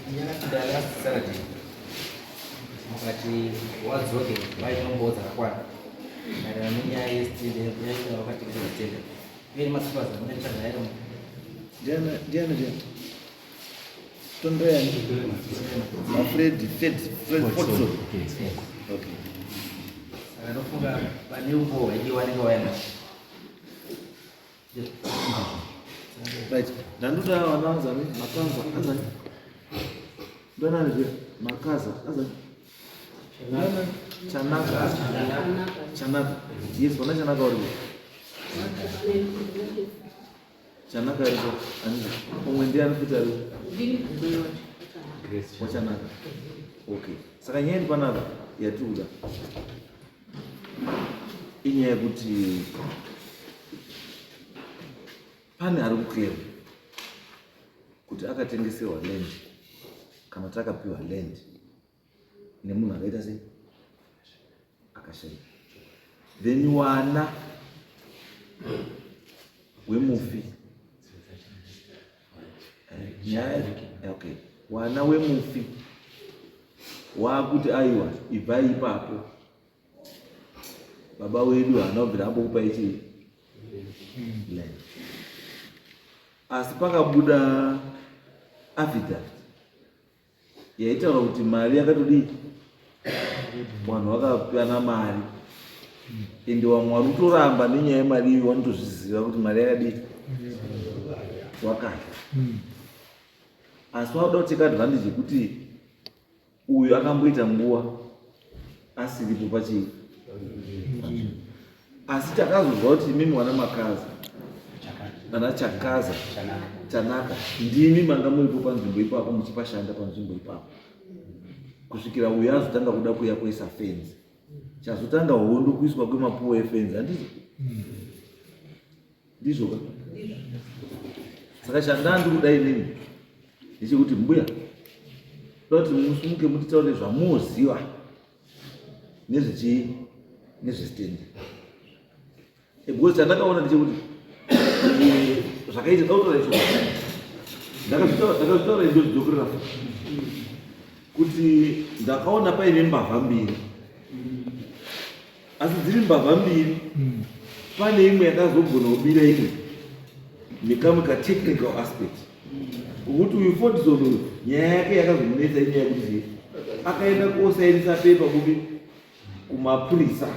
Ndala Saturday. Wakati wazoke Mambo zakwana. Na mimi yesterday ndio wakati kile. Vile masifaza mnacha nayo. Diana. Tondrea ni afraid photo. Okay. Anafunga baliupo wajiwani waenda. Right. Nanduta wanaanza makaza anza. Ndana ni makaza anza. Chanaka. Yes, wana chanaka wali. Chanaka hizo anza. Umwendea anafuta leo. Wachanaka. Okay. Saka nyeni panapa yatuda. Inyaya kuti pane ari kukwira kuti akatengeserwa land kana takapiwa land nemunhu akaita sei akashaya, then wana wemufi nyaya okay, wana wemufi wakuti aiwa ibvai ipapo baba wedu anobvira ambokupa ichi land. Asi pakabuda affidavit yaitaura kuti mari yakatodi vanhu vakapana mari ende vamwe vari kutoramba nenyaya yemari iyo vanotozviziva kuti mari yakadii wakaya. Asi vanoda kuteka advantage yekuti uyu akamboita nguva asiripo pachii. Asi takazozwa kuti mimi wana makaza ana chakaza chanaka ndimi manga muipo panzvimbo ipapo muchipashanda panzvimbo ipapo kusvikira uyu azotanga kuda kuya kuisa fence chazotanga hondo kuiswa kwemapuo efence handizvo ndizvoka. Saka chandandi kudai nini ndechekuti mbuya doti musimuke mutitaure zvamunoziva nezvestendi because chandakaona ndechekuti zvakaita dautaura icho ndakazvitaura ndozvidokurirafa kuti ndakaona paine mbavha mbiri, asi dziri mbavha mbiri pane imwe yakazogona kubira imwe nekamwe katechnical aspect ukuthi uyu Fordson nyaya yake yakazomunetsa inyaya yekuti akaenda kosainisa pepa kupi kumapurisa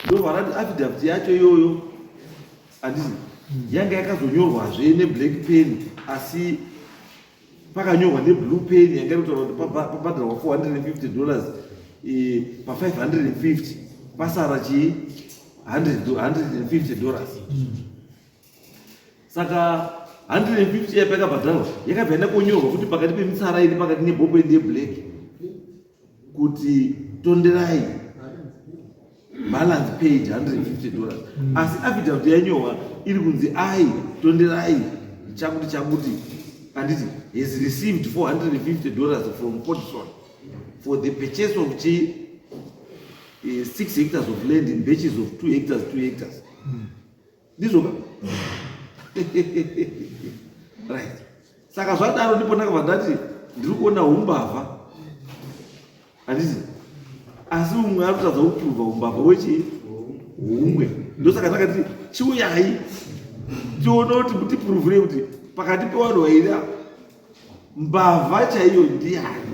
ndovarati affidavit yacho iyoyo handisi yanga yakazonyorwazve neblack pen asi pakanyorwa neblue pen yanga irikutaura kuti pabhadharwa $450 pa550 pasara chii $150. Saka 150 yapakabhadharwa yakabva yaenda konyorwa kuti pakati pemitsara iri pakati nebhombo ndeblack kuti tonderai balance page $150. Asi affidavit yanyorwa iri kunzi ai tonderai chakuti handiti has received $450 from Fordson for the purchase of 6 hectares of land in batches of 2 hectares. Ndizvoka right. Saka zvadaro ndipo ndakabva ndati ndiri kuona umbavha handiti, asi umwe arikutadza kupuruvha umbavha wechi umwe. Ndosaka ndakati chiuyai tiona kuti mutipuruvhire kuti pakati pevanhu vairi mbavha chaiyo ndiani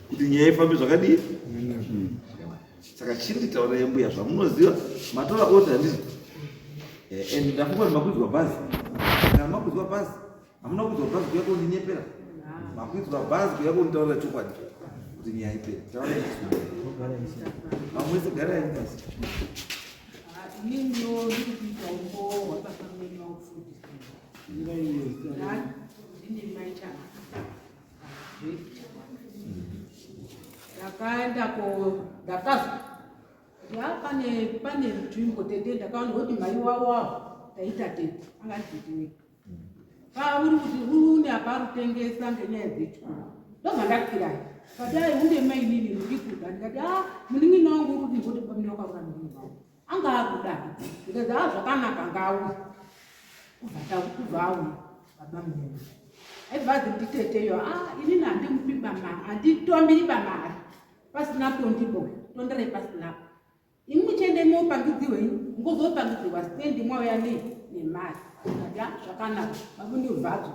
kuti nyaya ifambe zvakadii. Saka chinditaura yembuya zvamunoziva matora ose handiti and ndafunga kuti makwizwa bhazi kana makwizwa bhazi hamuna kukwizwa bhazi kuya kondinyepera makwizwa bhazi kuya konditaurira chokwadi kuti nyaya ipere taura vamwese gara yembazi ndakaza pane nzvimbo tete ndakaona kuti mai wavo taita tete angatitiwe pauri kuti une aparutengesa ngenyaya dzechikuru ndobva ndakirai kadai unde mainini ndikuda ndikati muningi wangu uri kuti paminokaura muningi wangu anga akuda ndikazi zvakanaka ngawe kubva auya baba mwenye aibva nditeteyo inini handimupi bamari handitombiri bamari pasina tondibo tondere pasina imwe chende mopangidziwe ngozopangidziwa stendi mwauya nemari zvakanaka babundivhadzo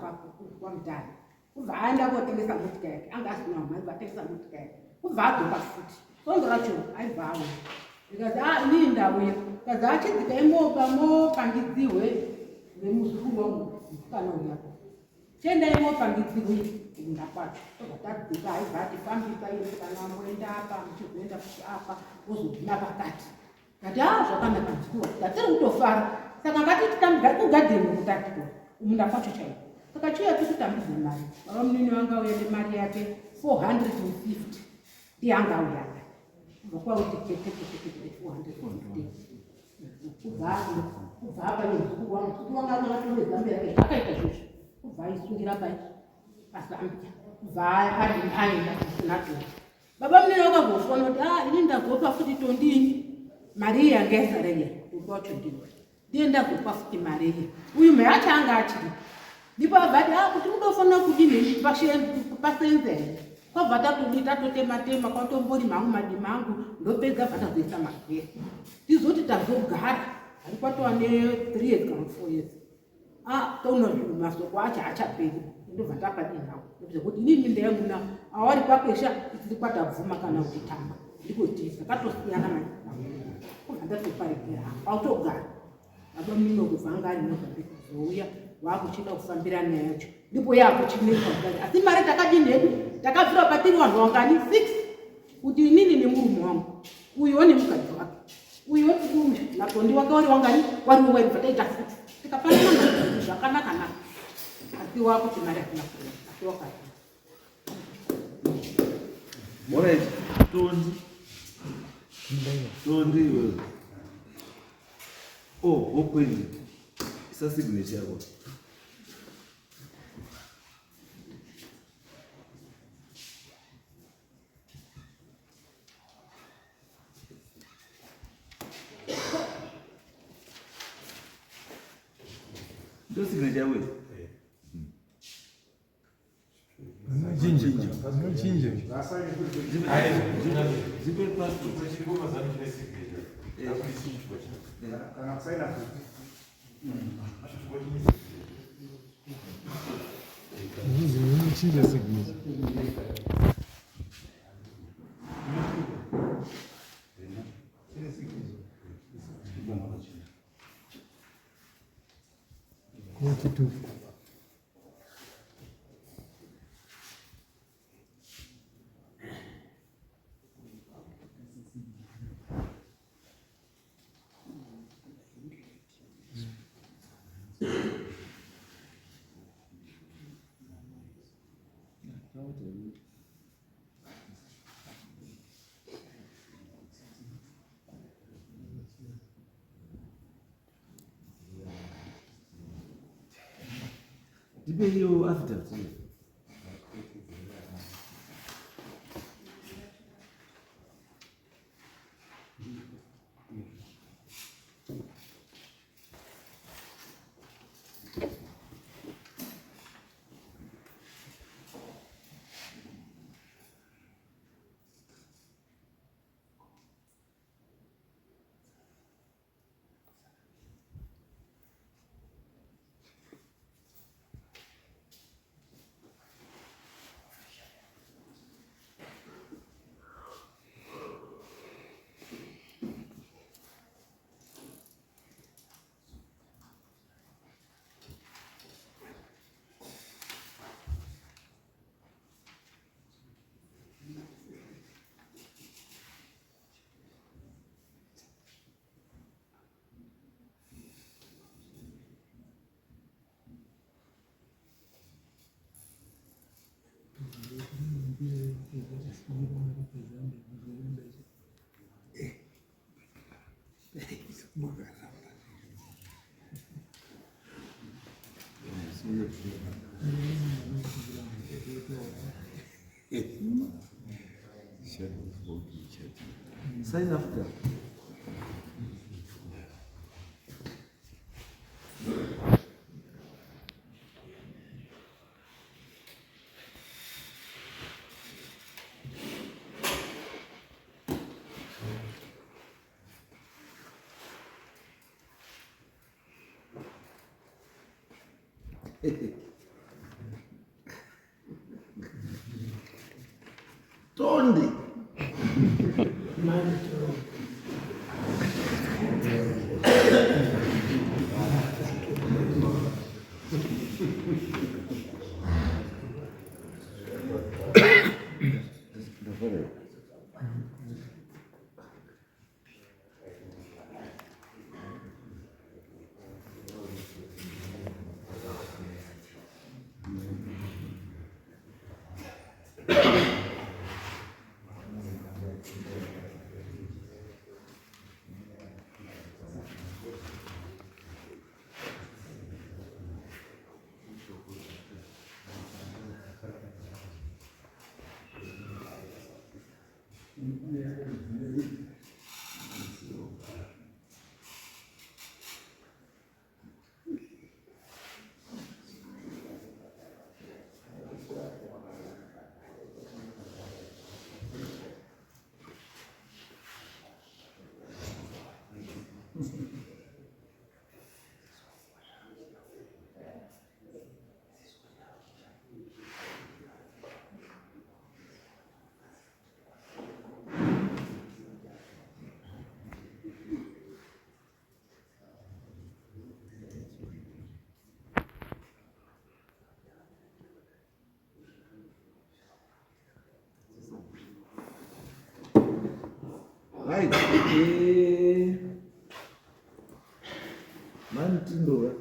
kwamutare kubva aenda kotengesa motika yake anga asina mari vatengesa motika yake kubva adzoka futi sondo racho aibva auya ndikazi inini ndauya kazi achidzika imopa mopangidziwe nemuzukuru wangu musikana uyapo chendai mopangidziwe kuenda kwacho tobva aibva atifambisa ine kana amboenda apa muchizoenda kuti apa wozoguma pakati kati zvakanaka muzukuru ndatiri kutofara saka ngatiti kugadheni kutatiko kumunda kwacho chaiko saka chiuya tikutambidza mari baba munini wanga uya nemari yake 450 ndianga uya kubva kwauti ketekete 450 kubva apa nemuzukuru wangu akatondedza mberi yake zvakaita zvozvo kubva aisungira pasambia kubva aenda kusinatori baba munini wakazofona kuti ini ndazopa futi tondini mari iyi yanga yasareya ndokwacho ndiwe ndiye ndazopa futi mari iyi uyu mai acho anga achiri ndipo abvati kuti mudofanira kudini pasenzeni kwabva tatotema kwatombori mangu madima angu ndopedza bva tazoisa magwere ndizoti tazogara ari kwatova ne3 years kana 4 years toona zvinhu masoko acho achaperi ndobva takadinawo kuti inini ndeyamuna awari kwakwesha tiri kwatabvuma kana kuti tamba ndiko tisa katosiyana kubva ndatoparegera autogara baba munini kubva anga ari mozambikuzouya waakuchida kufambira naye yacho ndipo yaakuchineka asi mari takadini hedu takabvira patiri vanhu wangani 6 kuti inini nemurume wangu uyuwo nemukadzi wake uyuwo napondi wake wari wangani wariwo waibva taita 6 tikafanana zvakanaka naka asi waakuti mari hakuna kuona asi wakati Alright, Tondi. Open. It's a signature. Just signature way. Depende do affidavit. Sign after. Tonde. Right. Man tindo.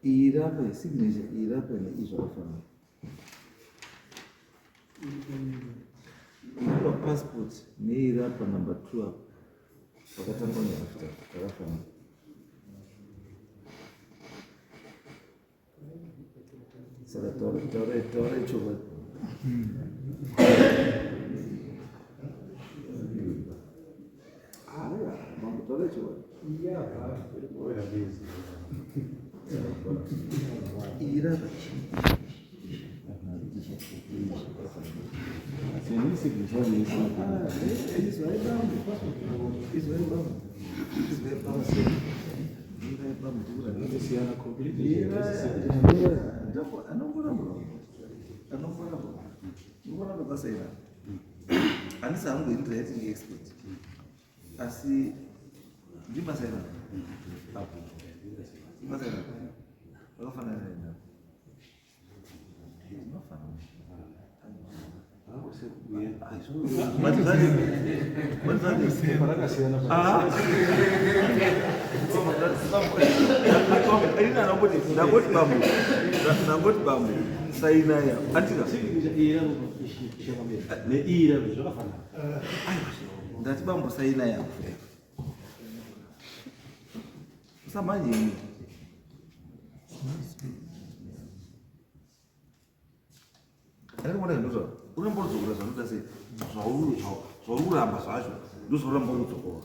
Irapa signature irapa na izvakafana. Irapa passport neirapa number 12 pakatangwa neAffidavit zvakafana. Saka taura chokwadi. Mambo taura chokwadi. Irapa. Andisi hangu handwriting expert. Asi ndimasaina. Ndimasaina. Vakafanana naina. Nangoti bambo saina ya atika ndati bambo saina ya samanje Mwana ndoto unombodzokera zvanoita sei zvauramba zvacho ndozvoramba kudzokora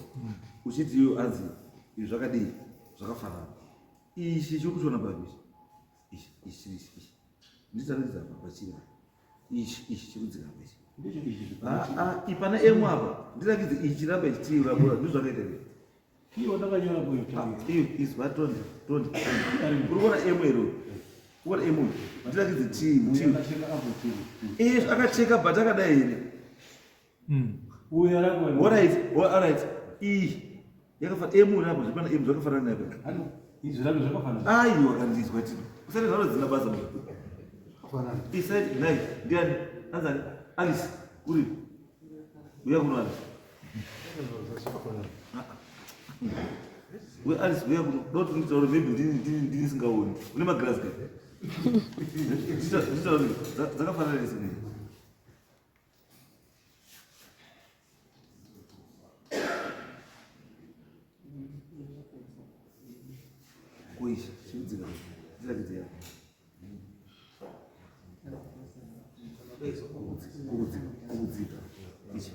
uchiti iyo anzi izvi zvakadii zvakafanana ichi chokutona papi ichi nditaridza pachira ichi chikudzika pachi ipana emu apa ndirakidze ichi chiramba ichitiurabura ndozvakaita sei iyo ndakanyora kuyo iyo izwa tonde urikuona emu ero ukona emu ndirakidze tii akacheka but akadai here alright yakafa emu napo zvipana emu zvakafanana napo aiwa kandizwa tino usati zvaro dzina basa isaiti nai ndiani anzani alice uri uya kuno alice we alice uya kuno doti nditaura maybe ndinisingaoni une magirasi kai dzakafanana nesinei kuisha chiudzika ndirakidzeya kuudzika ichi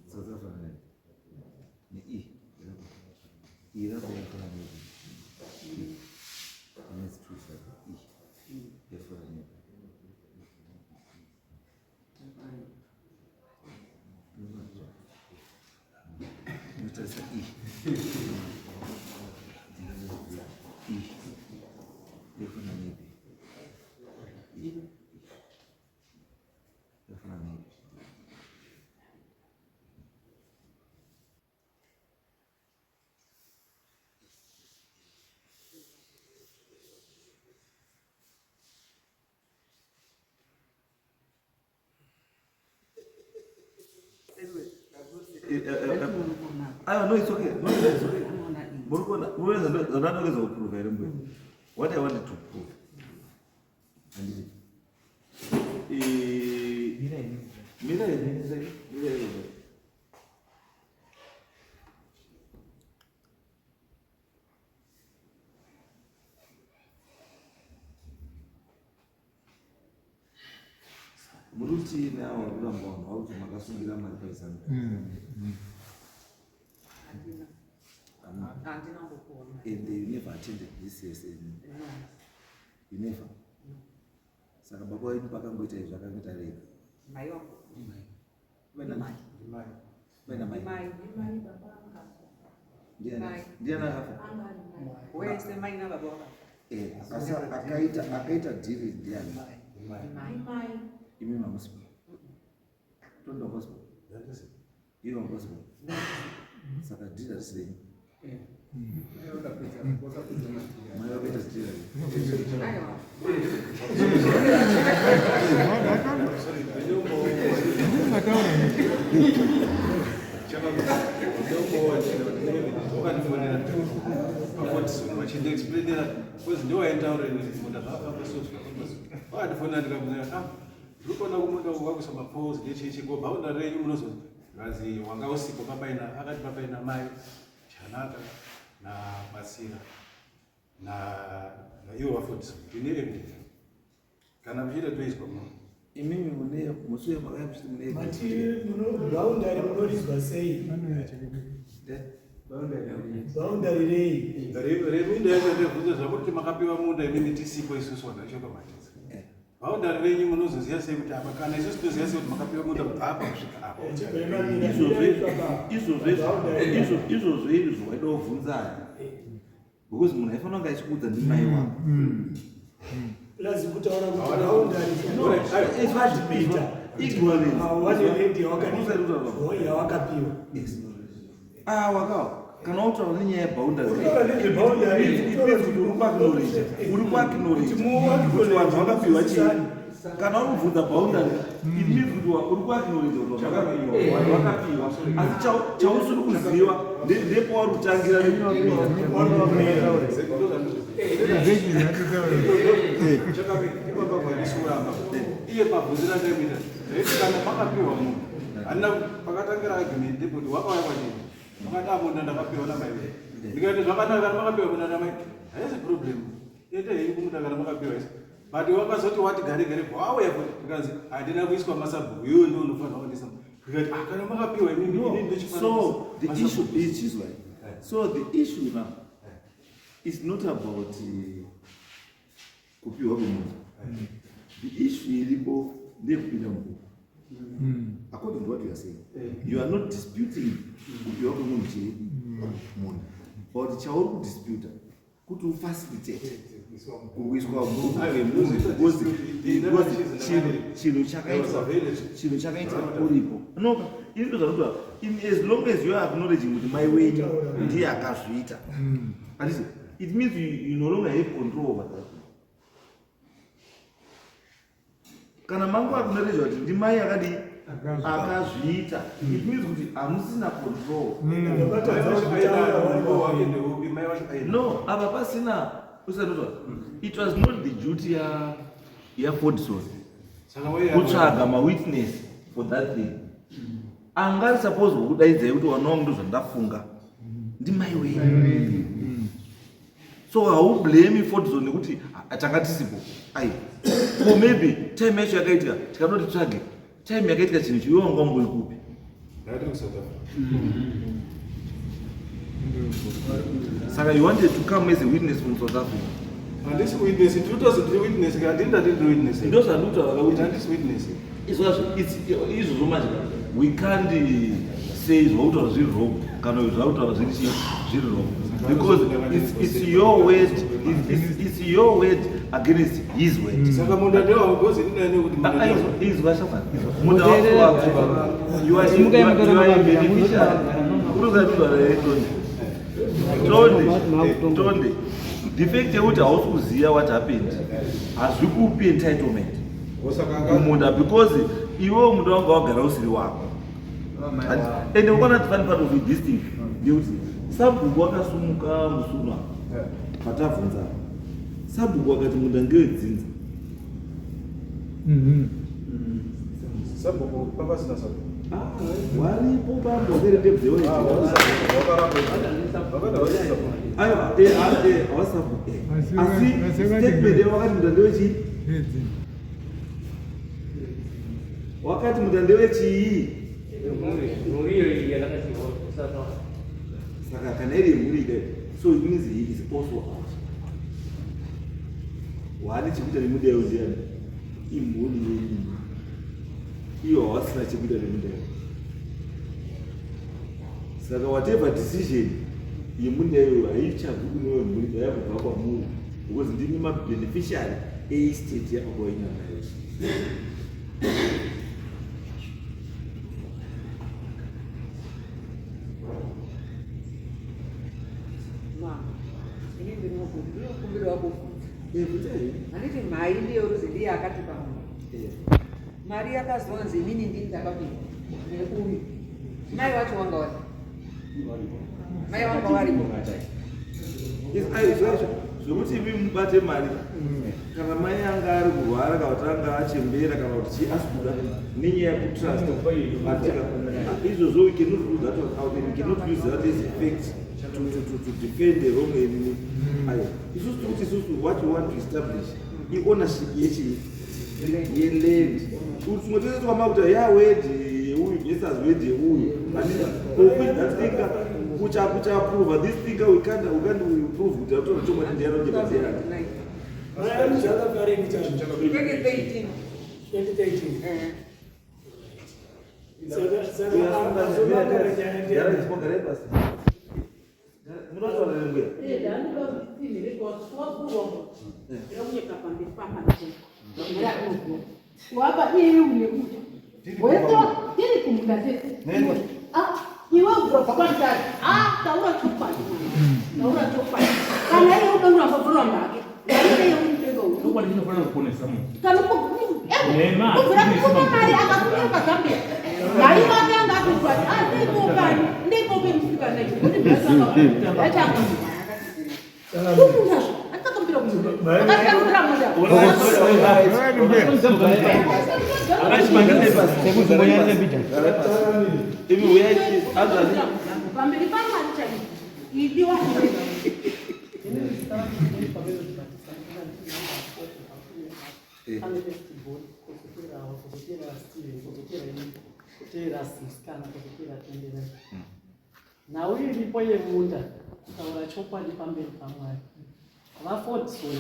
dzakafanana nei irapa yafanana yafanana No, it's okay. No, it's okay. What I wanted to prove. Muruti now Rambo, how to Magasunga my person. And they never attended this year. You never. Sakababo in Pakangote, Zakamita. My uncle. When am I? Where is the mine of a boy? Akaita diri Diana. You mean my husband? Don't know husband. You know husband. Saka did the same. My other did. Rukona kumuntu wakusoma pose lechichi go bawunda renyu munozo ngazi wanga usipo papaina akati papaina mai chanaka na basira na iwo wafundisa ine evidence kana mjira twisko mo Imimi mune musuye makayamshi mune mati muno boundary munorizwa sei boundary rei reminde yakandevhunza zvakuti makapiwa munda imimi tisipo isusu wanacho pamatisa boundary renyu munozoziya sei kuti apa kana isusu toziya sei kuti makapiwa munda apa kusvika apa izvozvo izvo waida kuvhunza because munhu aifanira kunge achikudza ndimai wako lazima kutaura kuti boundary izvazvipita ignorance wanerendi yawakapiwa wakawa kana utaura nenyaya yeboundary uri kuacknowledge kuti vanhu vakapiwa chii kana uri kubvunza boundary it means kuti uri kuacknowledge kuti vanhu vakapiwa asi chausiri kuziva ndepauri kutangira iye pabvunzira ndemita kana makapiwa munhu handina pakatangira argument kuti wakauya kwachii makati munda ndakapiwa namai ndikati zvakanaka kana makapiwa munda namai haisi problem ende hei kumunda kana makapiwa isi but wakazoti wati gare gare wauya kuti ndikanzi handina kuiswa masabhuku iwe ndo unofanira kundisa ndikati kana makapiwa so the issue is like so the issue now is not about kupiwa kwemunhu the issue iripo ndekupinda mubhuku according to what you are saying you are not disputing kupiwa kwemunhu chiri munhu but chauri kudisputa kuti ufacilitate kuiswa mubhuku kwemunhu chinhu chakaita uripo no iri zvakuti as long as you are acknowledging kuti mai wenyu ndiye akazviita it means you no longer have control over that. Kana mangu acknowledge kuti ndimai akazviita it means kuti hamusina control. No, apa pasina usanozwa it was not the duty ya Fordson kutsvaga mawitness for that thing. Angari suppose kudaidzai kuti wanawo ndo zvandafunga ndimai wenyu. So how blame Fordson nekuti atakatisipo ai or maybe time yacho yakaitika tikanoti tsvage time yakaitika chinhu chiwe wanga mbori kupi saka you wanted to come as a witness from South Africa. And this witness, it was a witness, I didn't do witness. It doesn't look like a this witness. It's so much. We can't say it's what was wrong. kana zvautaura zviri wrong, because it's your word, it's your word against his word. Saka munda ndio wagozi nini kuti munda izwa shaka munda wako you are a beneficiary. Kuruza ndivare tonde the fact yekuti haukuziva what happened hazvikupi entitlement kumunda, because iwe mundu wanga wagara usiri wako. And ukona fun part of this thing ndekuti sabhuku wakasumuka musuna patavhunza sabhuku wakati munda ngewedzinza sabhuku papasina sabhuku waripo bambo zeredebzewe hawasabuku asi statement wakati munda ndewechii wakati munda ndewechii saka kana iri mhuri idai, so it means he is also out. Wani chikuita nemudewo ndiani imhuri yenyu iyo hawasina chekuita nemudewo. Saka whatever decision yemudewo haichabvi kunewe mhuri dayabva kwamuri, because ndimi mabeneficiary estate yakabva inyama yesu. Handiti mai ndiyo ruzi ndiye akatipa munhu. Mari yakazonzi inini ndini ndakapinda neuyu. Mai wacho wanga wari. Mai wanga wari. Zvokuti ivi mubate mari kana mai anga ari kurwara kana kuti anga achembera kana kuti chii asikuda nenyaya yekutrust izvozvo we cannot do that out, and we cannot use that as effect to defend the wrong enemy. Isusu kuti isusu what you want to establish i-ownership yeland kuti tingotoita kwama kuti yawedi uyu Jesus wedi uyu with that thinker kuchaprova this thinker we can't prove kuti atora chomwe ndiyaro ndibazera. Zvakagare kuchana 2013. 2013. Now we report a munda, our chopper the pambe family. Our fort soon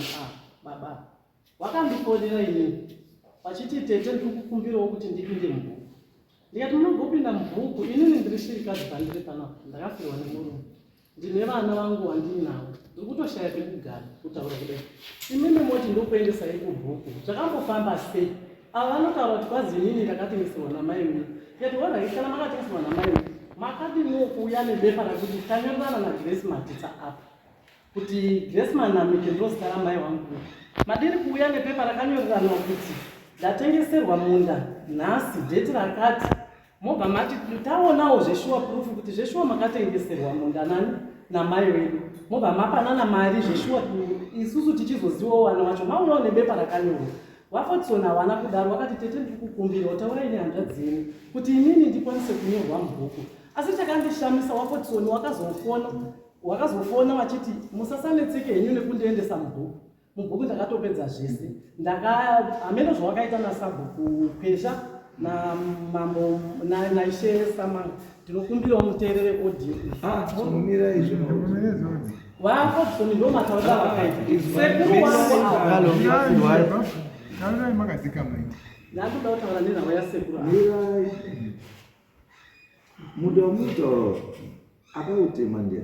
baba. Wakam before the rain. Pachiti taken to kumbiro ukuthi ndipinde mbuku. Ndikati munogopinda mbuku inini ndirishirika dzibhandire pana ndakafirwa nemurungu. Ndine vana vangu wandinawo. Ndiri kutoshaya pekugara kutaura kudai. Imimi moti ndokuendesa ikubhuku. Zvakambofamba sei? Ava vanotaura kuti kwazi inini ndakatengeserwa namai wenyu. Yeti wona kana makatengeserwa namai wenyu. Makadini kuuya nebepa rakuti tanyorana naGrace Matitsa apa. Kuti Grace Manamike ndozita mai wangu. Madiri kuuya nepepa rakanyorerana kuti ndatengeserwa munda nhasi date rakati. Mobva mati taonawo zveshuwa proof kuti zveshuwa makatengeserwa munda nani namai wedu. Mobva mapanana mari zveshuwa isusu tichizozivawo wana wacho mauyawo nebepa rakanyorwa. Wafotsona wana kudaro wakati tete ndikukumbira utaurai nehanzvadzi yenyu kuti inini ndikwanise kunyorwa mubhuku. Asi chakandishamisa Wafotsoni wakazofona wachiti musasanetseke henyu nekundiendesa mubhuku. Mubhuku ndakatopedza zvese. Hameno zvawakaita nasabhuku Pesha na Mambo naishe Samanga. Ndinokumbirawo muteerere audio. Tinomira izvo. Wafotsoni ndo mataurira wakaita. Sekuru wangu Kala magazika mai. Nakuda kutaura nenhau yasekuru. Muda akautema ndia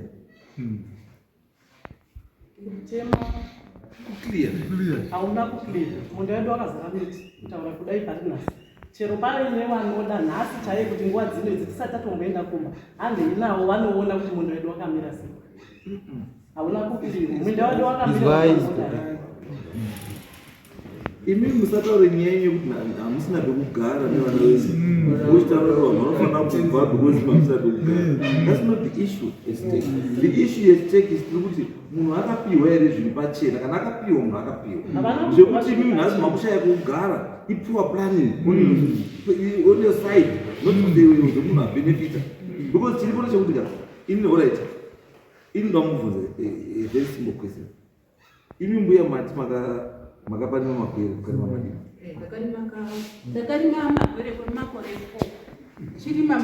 kutema clear hauna kuclear mundu wedu wakazara miti kutaura kudai pari nhasi chero paine vanoda nhasi chaiye kuti nguva dzinedzi tisati tatomboenda kumba handei navo vanoona kuti mundu wedu wakamira sei hauna kuclear mundu wedu wakamira imi musataure nyaya yekuti hamusina pekugara nevana vese uchitaura kuti vanhu vanofanira kubva because hamusina pekugara. That's not the issue at stake. The issue at stake is kuti munhu akapiwa here zviri pachena. Kana akapiwa munhu akapiwa zvekuti imi nhasi makushaya kugara ipiwa planning on your side, not the way munhu abenefita. Because chiripo chekuti ini alright, ini ndamubvunza a very simple question. Imi mbuya mati makapanima makwere kukarima madini ndakarima magwere kwemakore 4 chirima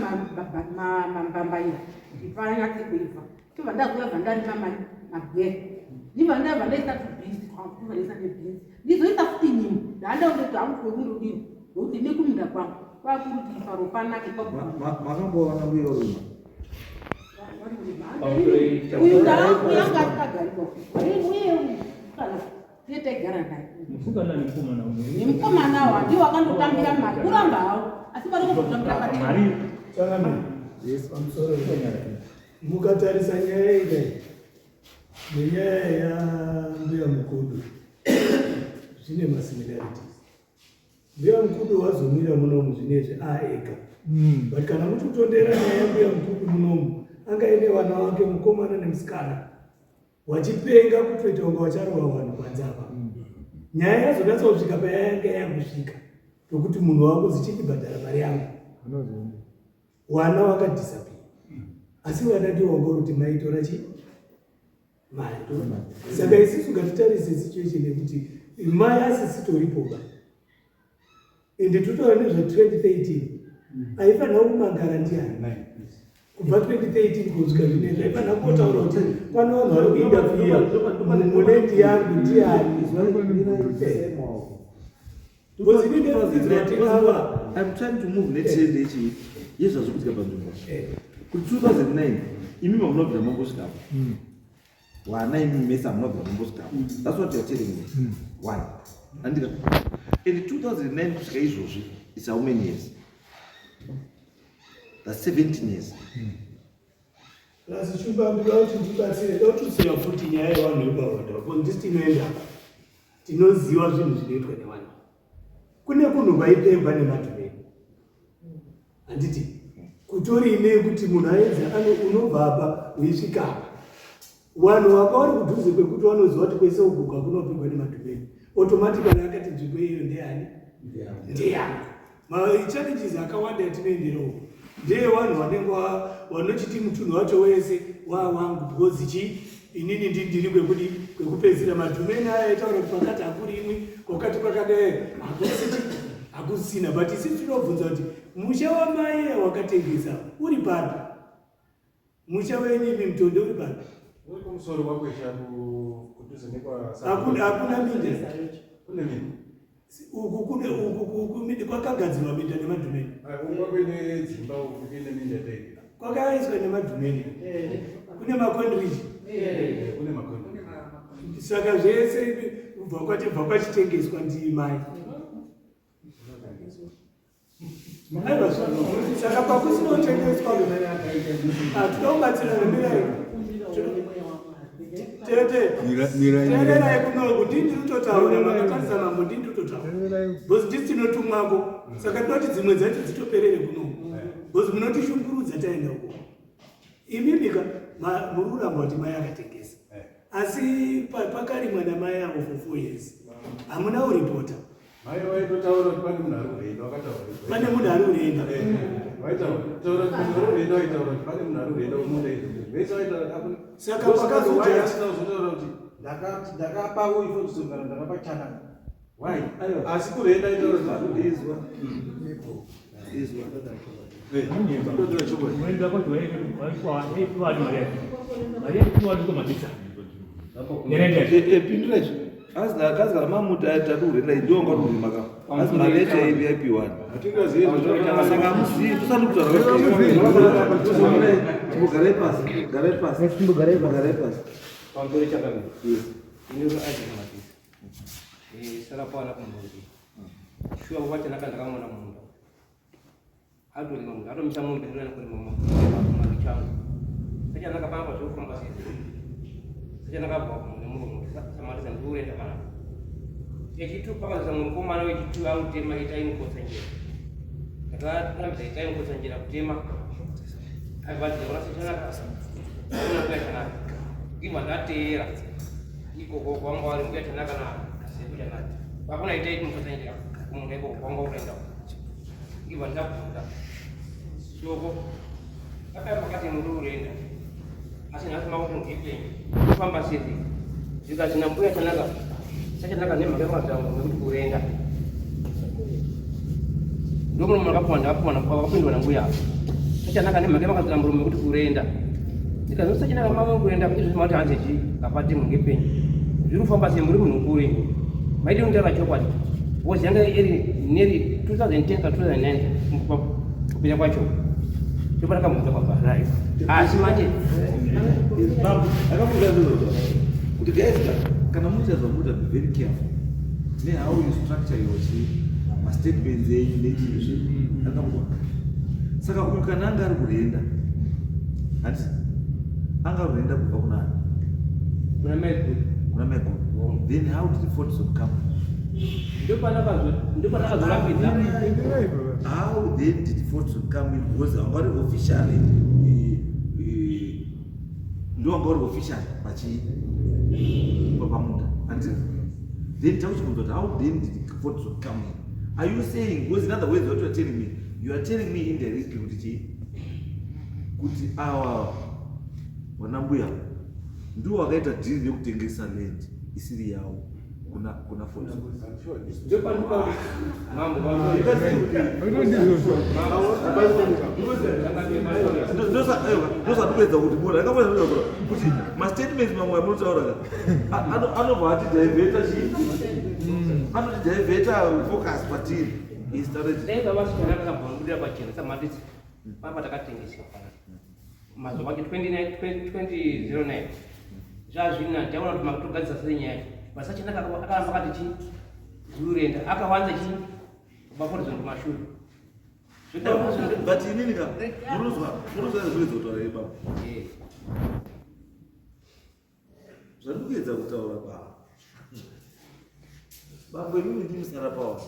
mambambaira ndipanyatse kuibva tobva ndakuya bvandarima magwere ndibva ndabva ndaisa tubhizi kwakuvaisa nebhizi ndizoita futi nyimo ndaandaundoti hangu kwekundodini nokuti nekumunda kwangu kwakuruti paro panake makambowana mbuya urima uyu ndaakuyanga akagariwa uye kana tetegara naye nemukomana wa ndiwo akandotambira mari kuramba hawo asi vari kutotambira mari. Mukatarisa nyaya idai nenyaya yambuya mukudu zvine masimilarities. Mbuya mukudu wazomira munomu zvinezvi aega, but kana muchitondera nyaya yambuya mukudu munomu angaine vana wake mukomana nemusikana wachipenga kutoita kunge wacharova vanhu kwanzava. Nyaya yazonatsakusvika payanga yakusvika tokuti munhu wangu zichindibhadhara mari yangu, wana wakadhisapia. Asi vana ndiwo wangoroti maitora chi mari. Saka isusu ngatitarise situation yekuti mai asisitoripoba ende totaura nezva2013 aifanira kumangara ndiani kubva 2013 kusvika zvinezvi aifanira kutotaura kuti pane vanhu vari kuindafiya munendi yangu ndiani. I'm trying to move next year ichi yezvazvo kutika panzvimbo kuti 2009 imi mamunobvira mambosvikapo wana imi mese amunobvira mambosvikapo. That's what you're telling me. One andika in 2009 kusvika izvozvi it's how many years? That's 17 years. Lasichubambira kuti ndibatsire dotusiya futi nyaya yevanhu vepahonda ko ndisi tinoenda tinoziva zvinhu zvinoitwa nevanhu. Kune kunhu vaipemba nemadhumeni handiti kutorine kuti munhu aedza unobva apa uisvika apa. Vanhu vakauri kudhuze kwekuti vanoziva kuti kwese uku kwakunopemba nemadhumeni automatically akati nzvimbo iyoyo ndeyani ndeyangu. Challenges akawanda yatinoendera uku ndeyevanhu vanenge vanochiti mutunhu wacho wese wawangu because chi inini ndiri kwekupedzisira. Madhumeni aya aitaura kuti pakati hakuri imwe kwakati kwakadai hakusina, but isi tinobvunza kuti musha wamai wakatengesa uri papi? Musha wenyimi mutondo uri papi? Uri kumusoro kwakwesha kudhuze hakuna minda. Kune minda uku kwakagadzirwa minda nemadhumeni. Kwakwene dzimba uku kune minda tega kwakaiswa nemadhumeni. Kune makondriji. Kune makondriji. Saka zvese bva kwachitengeswa ndimai. Saka pakusinotengeswa tinobatsira nemirai teererai kunoku ndindi rutotaura makatarisa Mambo ndindi rutotaura bhozi ndisi tinotumwako. Saka tinoti dzimwe dzacho dzitoperere kunoku bhozi munotishungurudza taenda uko. Imimika mururamba kuti mai akatengesa asi pakarimwa namai avo for 4 years hamuna uripota. Mai waitotaura kuti pane munhu ari kureenda wakataura pane munhu ari kureenda waitaura kuti munhu ari kureenda waitaura kuti pane munhu ari kureenda unoda izvozvo vese waitaura. Saka pakazotaura kuti ndakapa uyu fotosongana ndakapa chanaka why asi kureenda itaura kuti izwa epindura izvo azikazikana mamuti aita kurenda ndiwo ngarurimaka asi mari yacho yaipiwa saka muzivi tusati kutaura garai pasi pamusoro chakamira inoro achimatisa sarapawana kumbuzi shuwa wachana kandakamona munda adolima munda adomisa mombe ndorana kurima maru changu sachanaka pamba zvokufamba sisi sachanaka bva nemunhu samarisa ndiurenda kana echitu pakazisa mukomana wechitu autema itaimukotsa njira ndakarambisa itaimukotsa njira kutema aibvadzira ona sachanaka ona kuyachanaka ibva ndateera ikoko kwanga wari mukuyachanaka na asekuchanaka pakona itaimukotsa njira kumunhu ikoko kwanga urenda ibva ndabvunda shoko akapakati muri urenda asi nhasi makuti ngipenyu kufamba sisi zvikazina mbuya chanaka sachanaka nemhaka yamadzangu nekuti urenda ndomuno makapindwa nambuya sachanaka nemhaka yamakadzamburume nekuti urenda ndikazoti sachanaka mama kurenda izvo zvimati hanzechi kapati mungepenyu zviri kufamba sei muri munhu mukuru maiti kundara chokwadi wozi yanga iri neri 2010 ka 2009 kupinda kwacho toparakamuza kwabva asi manje kuti guys kana muchazvamuta be very careful how you structure your statements enyu nechizvi akamboa saka uyu kana anga ari kurenda ati anga kurenda kubva kuna mego then how did the photos come how then did the photos come in because angari officially ndo angari officially pachi papamuda until then tauchibvunza how then did the photos come in are you saying because in other words what you are telling me indirectly kuti awa wanambuya ndio wakaita deal yekutengesa land isiri yawo kuna photos ndosatupedza kuti bona kuti mastatements mamwe amunotaura anobva atidhaivheta anotidhaivheta focus patiri istaraaaabuda pachena samatisi papa takatengeswa mazuva ake 2009 zvazvina taona kuti makutogadzisa senyaya vasachinaka akaramba kati chi zurenda akawanza chi mafotozo kumashure but inini ka munozwa zvinozotaura baba zvandikuedza kutaura bambo inini ndimusara pawanda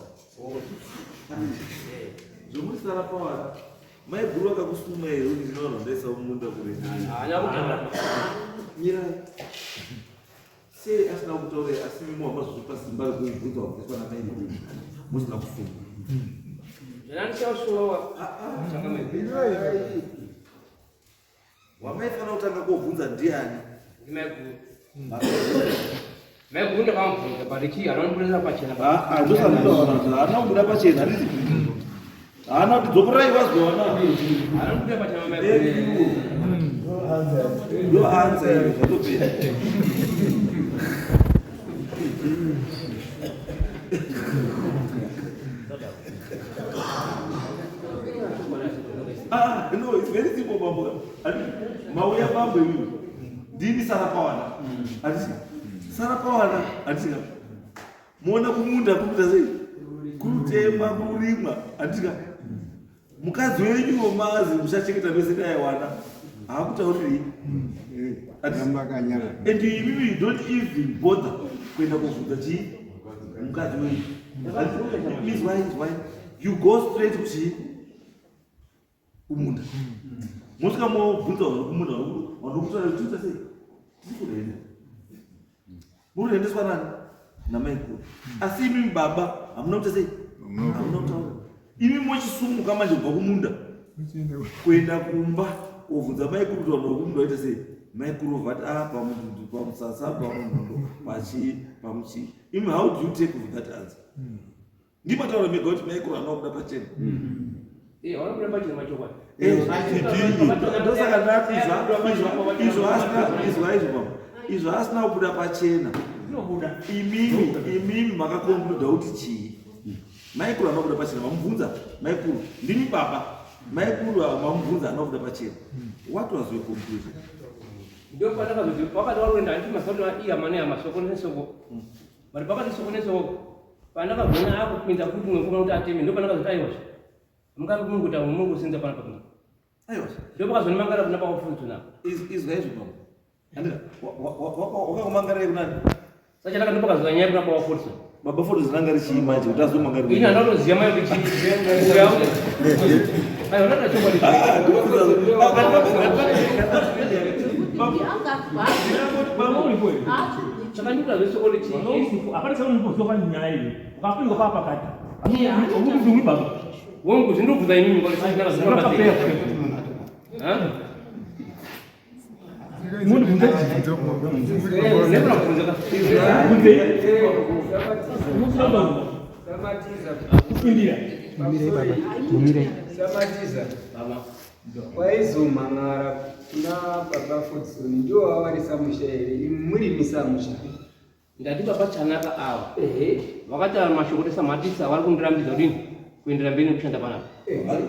zvomusara pawanda maiguru akakusuma here kuti ndinorondaisa mumunda kurenda sei asina kutaura asi mimo wamazvipa simba rekuzvibvunza wakubviswa namairi musina kufunga wamaifana kutanga kobvunza ndiani maiguru ndakamubvunza barichi anondibuda pachena haana kubuda pachena haana kuti dzokorai vazwana anondibuda pachena maiguru ndo anza iyo zvatopera no, it's very simple, Mambo. Mauya Mambo, Dini Sarapawana. Sarapawana, Antika. Mona Kumunda, Kumutazi, Kutema, Kurima, Antika. Mukazi wenyu omazi, mushacheketa beseka ya wana. Hakutauri. And you don't even bother kwenda kuvuta chi mukazi wenyu. Means why? You go straight to chi umunda. Musika mo bvunza kumunda wandokutora kuti sei tikurenda. Murendeswa nani? Na maikuru. Asi mimi baba amuna kuti sei? Amuna kutaura. Imi mochisumuka manje kubva kumunda. Kwenda kumba ovunza maikuru kuti wandokumunda waita sei? Maikuru vati apa mundu pamusasa pamundu pamuchi. Imi how do you take with that answer? Ndipataura mega kuti maikuru anokuda pachena. Ora kuramba chino machokwa. Ndosaka ndati izvo asina kubuda pachena. Imimi makakonkluda kuti chii. maikuru anobuda pachena mamubvunza maikuru ndini baba maikuru mamubvunza anobuda pachena. What was your conclusion? Ndio pakati waruenda ndi masaudi iya mane amasoko nesoko bali pakati soko nesoko panaka gona akupinda kuti mwekoma kuti ateme ndio panaka zitaiwa mukati Mungu ta Mungu sinza panaka kuna Aiwa ndio pakazoni mangala kuna pakufuntu na is right baba andika wakakumangara kunani sacha laka ndio pakazanya kuna pakufuntu baba foto zinanga richimaje utazomangara ina ndoto ziyamayo kuti yao ayo ndoto chomba Wongo zindukuza inini kwa sababu na zama kape. Mundu kunzaji ndio Nebra kunzaga. India. Mumire. Samatiza. Waizuma ngara na baba Fodsoni ndio awarisa mushairi muri misamusha. Ndati baba chanaka awa. Wakati mashughulisha matisa wali kundirambiza udini. Kuendera mbele kushanda pana.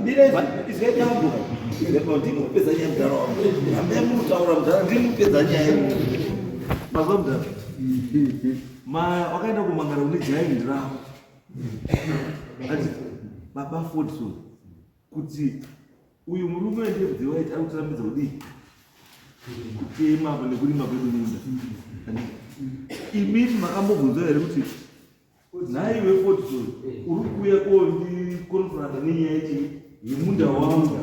Bila izwe jambo. Leo ndiko pesa nyingi ndaro. Ambe mtu aura mdara ndiko pesa nyingi. Mazomda. Wakaenda kumangara unijai ndirawo. Ati baba Fodsoni kuti uyu murume ndiye kuti waita akutirambidza kudii kutema pane kurima kwedu minda. Imiti makambobvunzwa here kuti nhaiwe Fodsoni uri kuuya kondikonfurata nenyaya yemunda wangu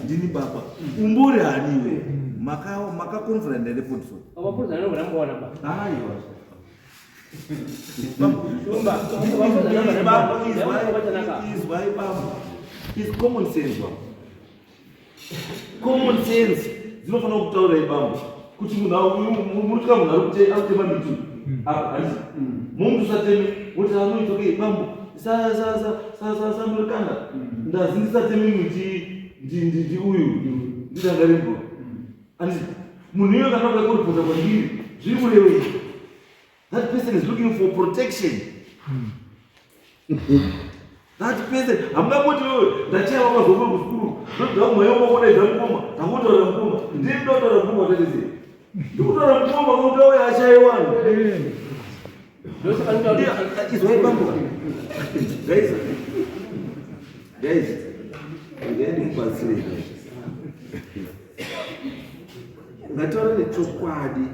ndini baba umbori haniwe makakonfurata here Fodsoni Abafunza neno mnamuona baba. aiwa is common sense. Common sense. Zinofanira kutaura ibambo kuti munhu arikutema miti apa aisi munhu usateme woti anoitoke ibambo samurekanda ndazi ndisateme miti ndi uyu ndidangarimbo anditi munhu iyo kana uka kuripota kwandiri zviri kurevei. That person is looking for protection. That person, amungamboti wewe ndachaya wakazopa kuskuru ndoda mweyo wakodaidza mukoma takutora mukoma ndiri ndotora mukoma tatese ndikutora mukoma kuti wewe achaiwana izwaibambo guys ndiende mubatsire ngataura nechokwadi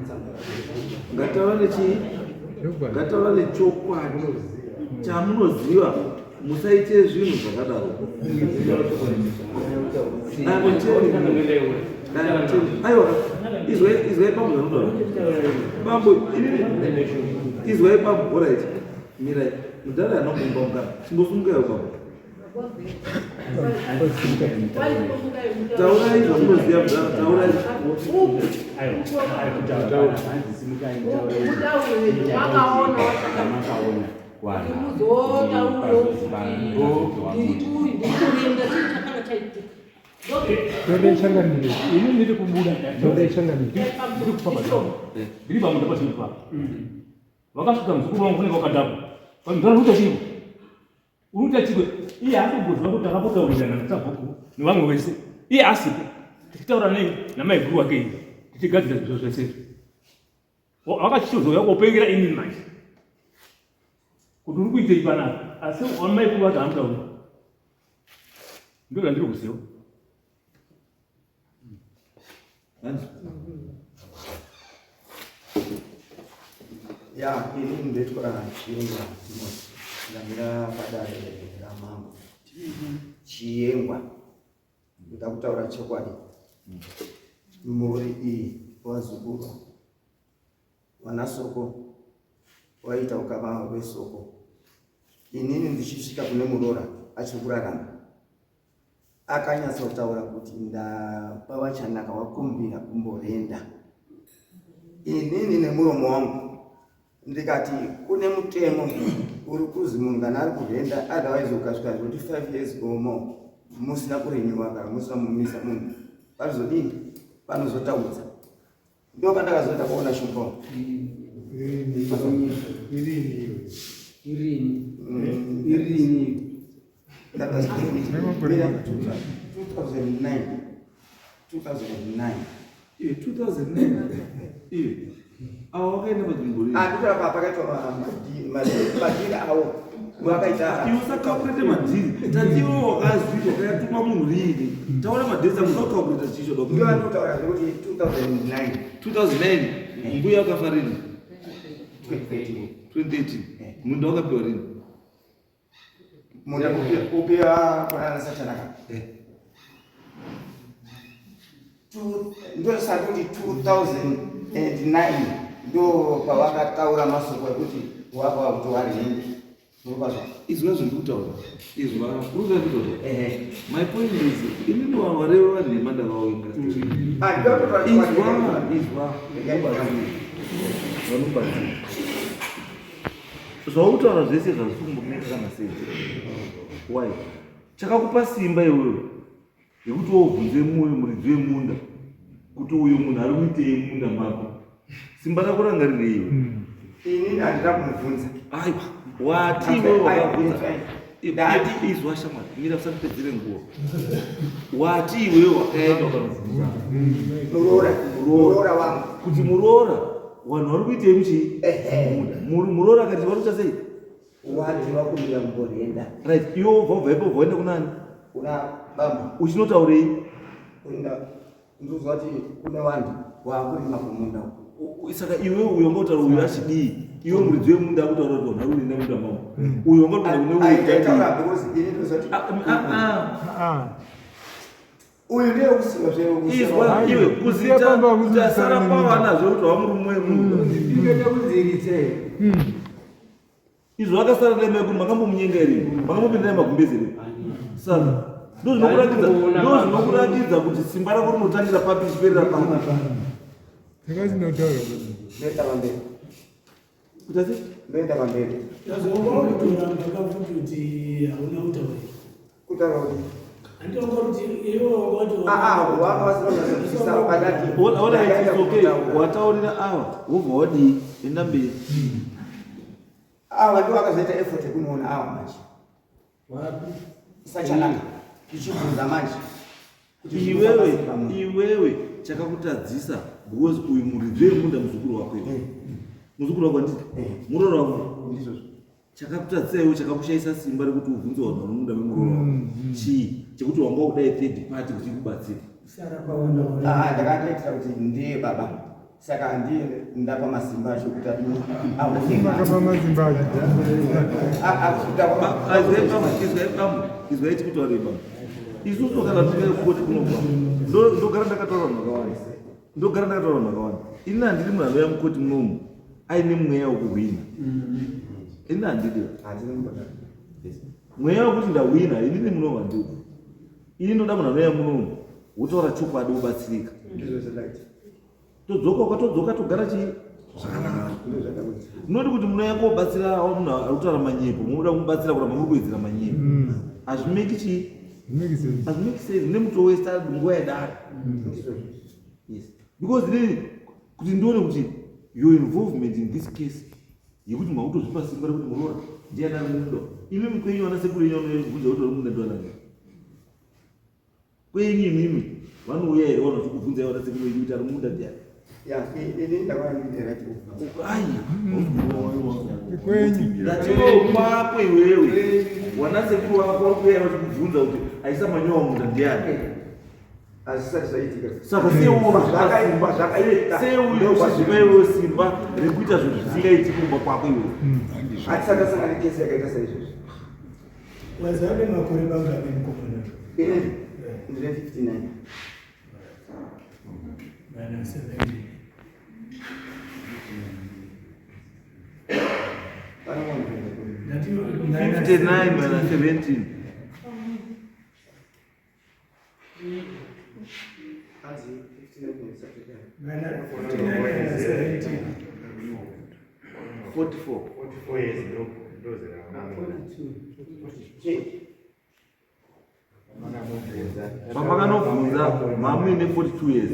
ngataura nechokwadi chamunoziva musaite zvinhu zvakadaro. Aiwa izwai bambo zanotaura bambo izwai bambo orit mirai mudhara anokumba mugara chimbosungayo bambo taurai zvamunoziva mudhara taurai Dode changamire. Ini ndiri kubuda. Dode changamire. Ndiri kupapa zvawo. Ndiri pamuda pasini papa. Vakasvika muzukuru wangu kune vakadabu. Pamudhara uruta chiko. Uruta chiko. Iye akubvunzwa kuti akapotaurira natabhuku nevamwe vese. Iye asipo. Tichitaura namaiguru wake iyi. Tichigadzira zviro zvese. Vakachizouya kopengera inini manje. Kuti uri kuitei panapa. Asi wamaikuru wacho hamutauri. Ndiro randiri kuziva. Ya, ini ndetwa chiengwa ndamira padare ramambo chiengwa ndakutaura chokwadi muri iyi wazukuru wanasoko waita ukama wesoko inini ndichisvika kune murora achikurarama akanyatsa kutaura kuti ndapa vachanaka wakumbira kumborenda inini nemuromo wangu ndikati kune mutemo uri kuzi munhu kana ari kurenda otherwise ukasvika kuti 5 years or more musina kurenyuwa kana musina mumisa munhu pazodini panozotaudza ndo pandakazoita kuona shumba Irini. That was 2009. 2009. 2009. Awakaenda pazvimbori. Ndikura pakaitwa madhiri awo. Wakaita. Iwe sakakurete madhiri. Tatiwo wakazvita kayatuma munhu rini. Taura madhiri amusakakureta chicho doko. Ndiyo anotaura kuti 2009. 2009. Mbuya wakafa rini? 2013. Munda wakapiwa rini? Munda kupiwa kuna Sachanaka. Ndio sasa kuti 2009 ndio pawakataura masoko ekuti wapa kutowari nini nokazva izwa zvindikutaura izwa kuruza nditoto my point is inini wareva vanhu nemanda vaoinga izwa vanobatsira zvautaura zvese zvazvikumbokuneka kana sei why chakakupa simba iwewe yekuti wobvunze muridzi wemunda kuti uyu munhu ari kuitei munda mako simba rako ranga riri iwe inini handina kumubvunza aiwa wati iwewe wakabvunza izwa shamwari mira usatipedzere nguva wati iwewe wakaenda wakanobvunza muroora wangu kuti muroora vanhu vari kuitei muchii muroora akati vari kuita sei wati vakumira mumborenda right iwe ubva ipo vaenda kunani kuna baba uchinotaurei ndozwa kuti kune vanhu waakurima kumunda saka iwe uyo ngotaura uyo achidii iwe muridzi wemunda akutaura kuti vanhu vari nemunda mamo uyo ngotaura kune uyu ndiye kusiva izwa iwe kuzita tasara pavanazvo kuti vamurumwe munhu izvo akasara naime kuti makambomunyenga iri makambopinda nemagumbezi iri saka ndozvinokuratidza kuti simba rako rinotangira papi chiperera pano ndoenda pamberi kutasi ndoenda pamberi tazokutora ndakafuti kuti hauna utauri kutaura kuti andionga kuti iwe wataurira ava wobva wadii enda mberi ava ndiwo vakazoita effort yekunoona ava manje Sachanaka tichibvunza manje iwewe chakakutadzisa because uyu muridzi wemunda muzukuru wako muzukuru wako anditi muroora wako chakakutadzisa iwe chakakushaisa simba rekuti ubvunze vanhu vanomunda memuroora wako chii chekuti wanga kudai third party kuti ikubatsire ndakatoitira kuti ndiye baba saka ndiye ndapa masimba acho kuti izwa ichikutaurei baba isusu kana tikakoti kunobva ndogara ndakataura vanhu vakawanda ini handiri munhu anoya mukoti munomu aine mweya wekuhwina ini handidi mweya wekuti ndahwina inini munomu handidi ini ndoda munhu anoya munomu wotaura chokwadi wobatsirika todzoka togara chii zvakanaka noti kuti munoya kobatsira munhu ari kutaura manyepo munoda kumubatsira kuramba muri kuwedzera manyepo hazvimeki chii hazvimeki sense nemuti wowesta nguva yadaro because then kuti ndione kuti your involvement in this case yekuti makutozvipa simba rekuti muroora ndiana munda imi mukwenyu vana sekuru yenyu vanobvunza kuti vari munda ndiwanani kwenyu imimi vanouya here vanoti kubvunza vana sekuru yenyu kuti ari munda ndiani kwako iwewe wana sekuru wako varikuya vachikubvunza kuti aisa manyowa munda ndiani saka seuyo simba rekuita zvinhu zvisingaiti kumba kwako iwewe atisakasangana kesi yakaita saizvozvo wazane makore bangapi mukomana ndine 59 mana 70 59 mana 17 44 years pamakanobvunza mamuine 42 years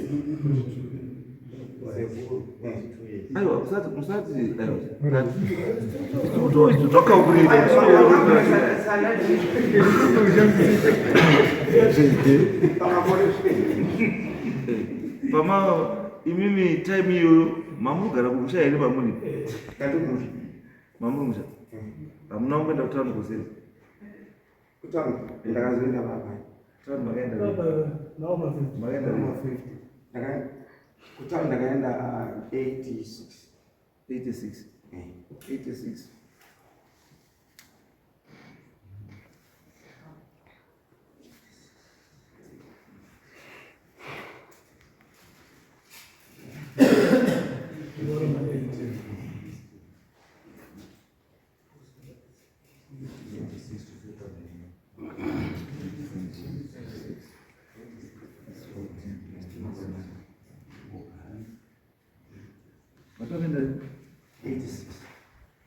aiwa musati toka ukulile pama imimi time iyo mamugara kumusha here pamuni mamumusha amuna ungenda kutano kusini kutano ndakazoenda baba tano magaenda kutano ndakaenda 86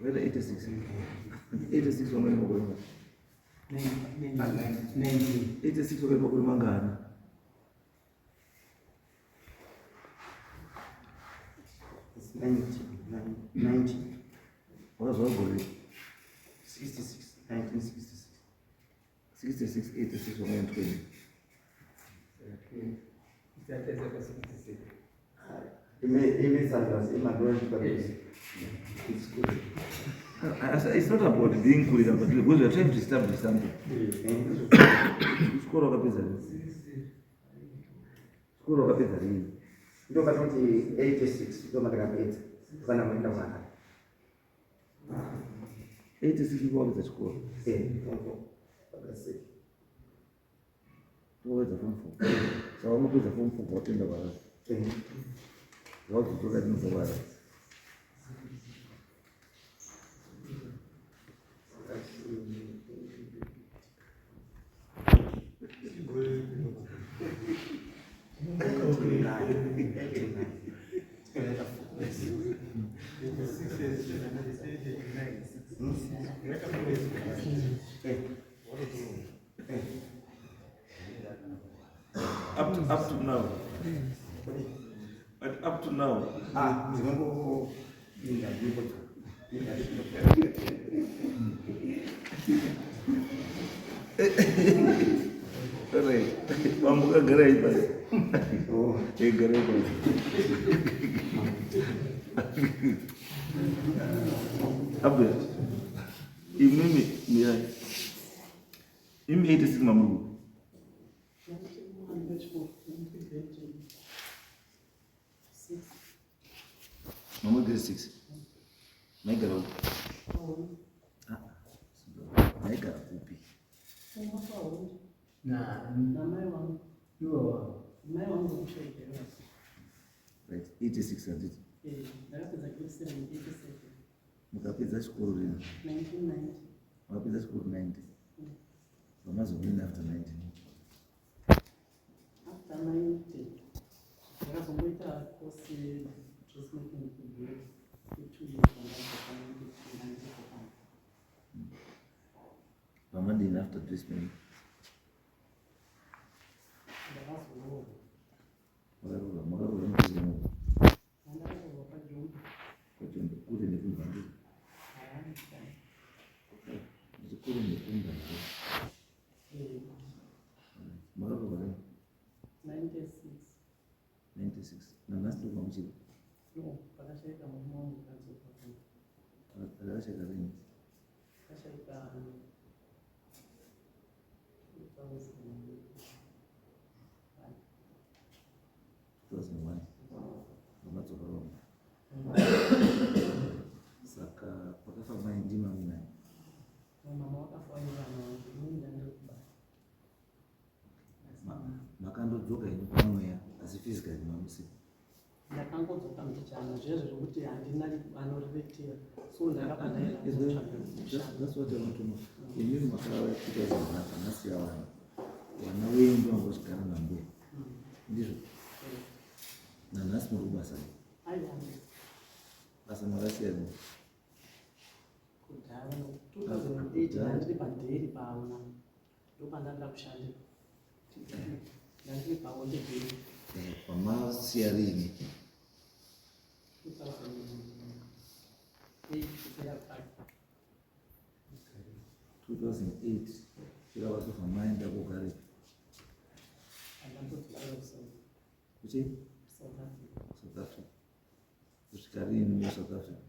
Whether 86 wamene makulima 86 wamene makulima ngana It's 90 wakazwagoli 1966 86 wamene 20 It's not about being good, but because we are trying to establish something. Skoro kabisa hii. Ndio katoti 86 ndio matakapita. Kana mwenda mwana. 86 kwa kabisa skoro. Ndio. Bakasi. Tuweza form 4. Sawa mkuza form 4 kwa tenda bala. Watu kutoka ni bala. Up to now. Zimango inda ndipo. Mambo kagara hii basi. Gara basi. Abdul. Imimi ni hai. Imi 86 Mambo. Mambo grade 6. Naigara huko. Naigara kupi. Right, 86 and it. Mukapedza chikoro lini? 1990. Mukapedza chikoro 90. Wamazovini after 90. After 90. Ndakazongoita course dressmaking kuGrade 2 years Pamadini after dressmaking. Makarura mkuzimu. Kujumbe kule ni kumbandu. Zikuru ni kumbandu. Makarura wale. 96. Na nasi kwa mchili. No, pakashaika mwangu kanzo kwa. Pakashaika lini? Pakashaika 2001. Mamatsoka Roma. Saka pakafa maindima mna. Mama wakafaira na munda ndokuba. Makandodzoka ino pamweya asi physically mamusi. Ndakangodzoka mbichana zvezvo zvokuti handina anorivetera so ndakapanda That's what I want to know. Inini makarawa kuita zvakanaka nasiya vana wenyu vangosvigara nambuya ndizvo nanhasi muri kubasa basa makasiyana kudhara 2008 ndandiri padheri paona ndopandanda kushandira ndandiri paonde dheri pamasiya rini 2008 chiravazofa maenda kugare kuchi South Africa kusvika rini muSouth Africa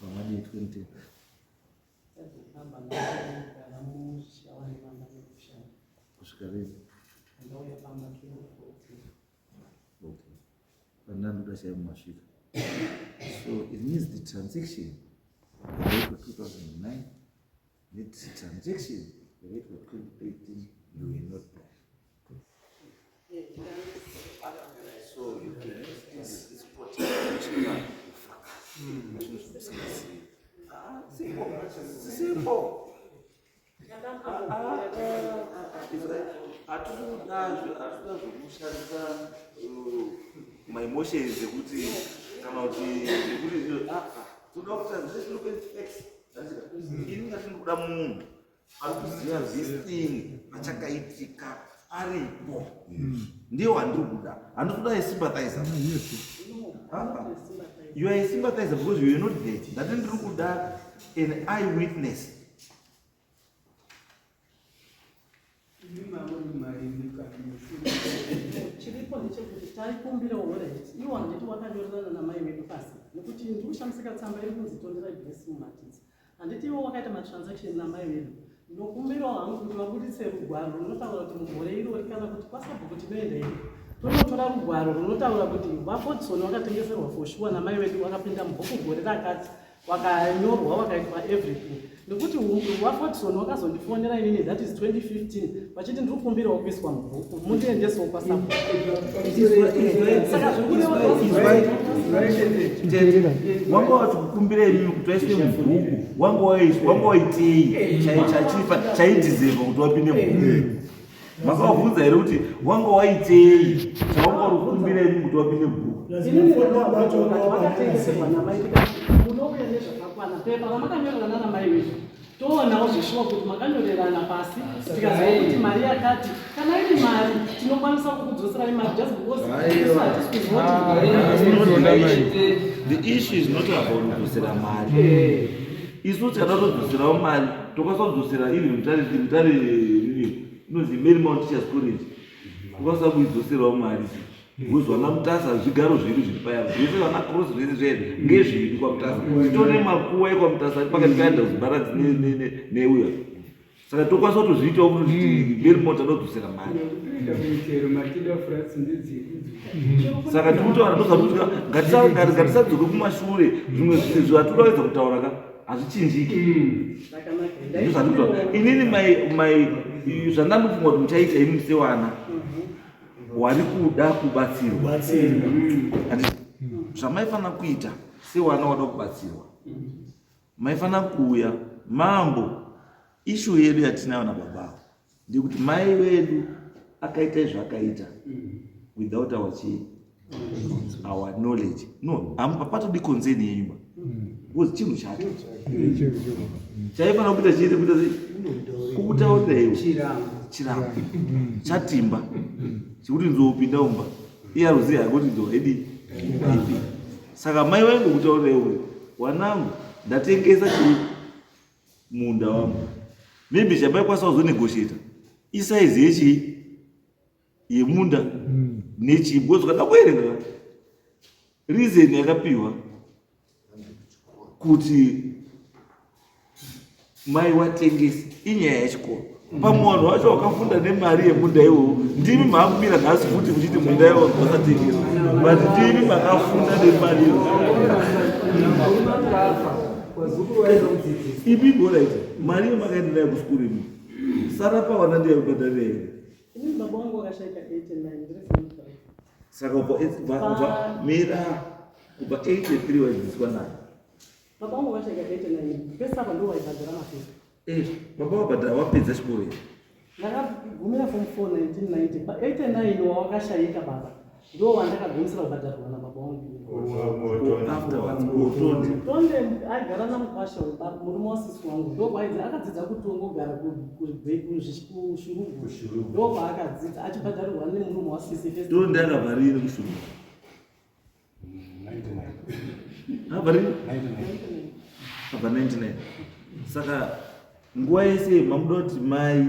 pamadi 2010 kusvika rini okay pandandoda shaya mumasvika. So it means the transaction related to 2009, the transaction related to 2018, you will not buy. So you can use this potential simple. My emotion is kuti kana kuti toda kuti ini ngatinoda munhu arikuziva this thing achakaitika aripo ndiye wandiri kuda handikuda asympathizer. You are a sympathizer because you are not there. That ndiri kuda an eyewitness. chiripo ndechekuti taikumbira oreit iwo handiti wakanyorerana namai vedu pasi nekuti ndiri kushandisika tsamba iri kunzi tondera dhiresi mumatidzi handiti iwo wakaita matransaction namai vedu ndokumbirawo hangu kuti vabuditse rugwaro runotaura kuti mugore irori kana kuti pasabhuku tinoenda iri tonotora rugwaro runotaura kuti vaFortson vakatengeserwa for sure namai vedu vakapinda mubhuku gore rakati wakanyorwa wakaitwa everything nekuti vaFortson wakazondifonera inini that is 2015 vachiti ndiri kukumbirawo kuiswa mubhuku mundiendesewo pasabhuku saka wanga wachikukumbira inini kuti waiswe mubhuku wanga waitei chaidhizeva kuti wapinde mubhuku makavabvunza here kuti wanga waitei chawanga uri kukumbira inini kuti wapinde mubhuku vakatengeserwa namai munouya nezvakakwana pepa vamakanyorerana namai vedu toonawo zvishuwa kuti makanyorerana pasi tikaziva kuti mari yakati kana iri mari tinokwanisa kukudzoserai mari just because the issue is not about kudzosera mari. Isu tikada kutodzoserawo mari tokwanisa kudzosera iri mutare inonzi Marymount Teachers College tokwanisa kuidzoserawo mari because vana Mutasa zvigaro zviri zviri paya zvese vana cross zviri zvedu ngezviri kwaMutasa titone makuwa ekwamutasa ari pakati kaenda kuzibaradzi neuya saka tokwanisa kutozviitawo kuti Marymount anodzosera mari saka tikutowana tozakutika ngatisadzoke kumashure zvimwe zvinhu zvatinoedza kutaura ka hazvichinjiki inini zvandanofunga kuti muchaita imi sevana wari kuda kubatsirwa zvamaifana kuita sewana wada kubatsirwa maifana kuuya Mambo ishu yedu yatinayo nababa ndikuti mai vedu akaita zvakaita without our knowledge no hapatodi konzeni yenyumba because chinhu chacho chaifana kuita chiite kuita kukutaurireiwo chirango chatimba chekuti nzopinda umba iye aruziva kuti nzoidi saka mai vangu kutaurireiwo wanangu ndatengesa chiri munda wangu maybe chamaikwanisa kuzonegotiata isaizi yechi yemunda nechibwe zvakada kuerenga reason yakapiwa kuti mai watengesi inyaya yachikoro pamwe vanhu vacho vakafunda nemari yemunda iwowo ndimi makumira nhasi futi muchiti munda iwowo wasatengesa but ndimi makafunda nemari ipi boraita mari yemakaenda nayo kuskuru imi sara pawana ndiyakubhadharira here inini baba wangu wakashaika 89 saka ubva mira kubva 83 waidzidziswa nayo baba wangu wakashaika 89 pesaka ndo waibhadhara mapesa baba wabhadhara wapedza chikoro here ndakagumira form 4 1990 pa 89 wawakashaika baba ndo wandakagumisira kubhadharwa nababa wangu tonde aigara namukwasha murume wasisi wangu ndokwaidzi akadzidza kutongogara kushurugwu ndokwaakadzidza achibhadharirwa nemurume wasisi tonde akabva rini kushurugwu Abva 99. Saka nguva yese mamuda kuti mai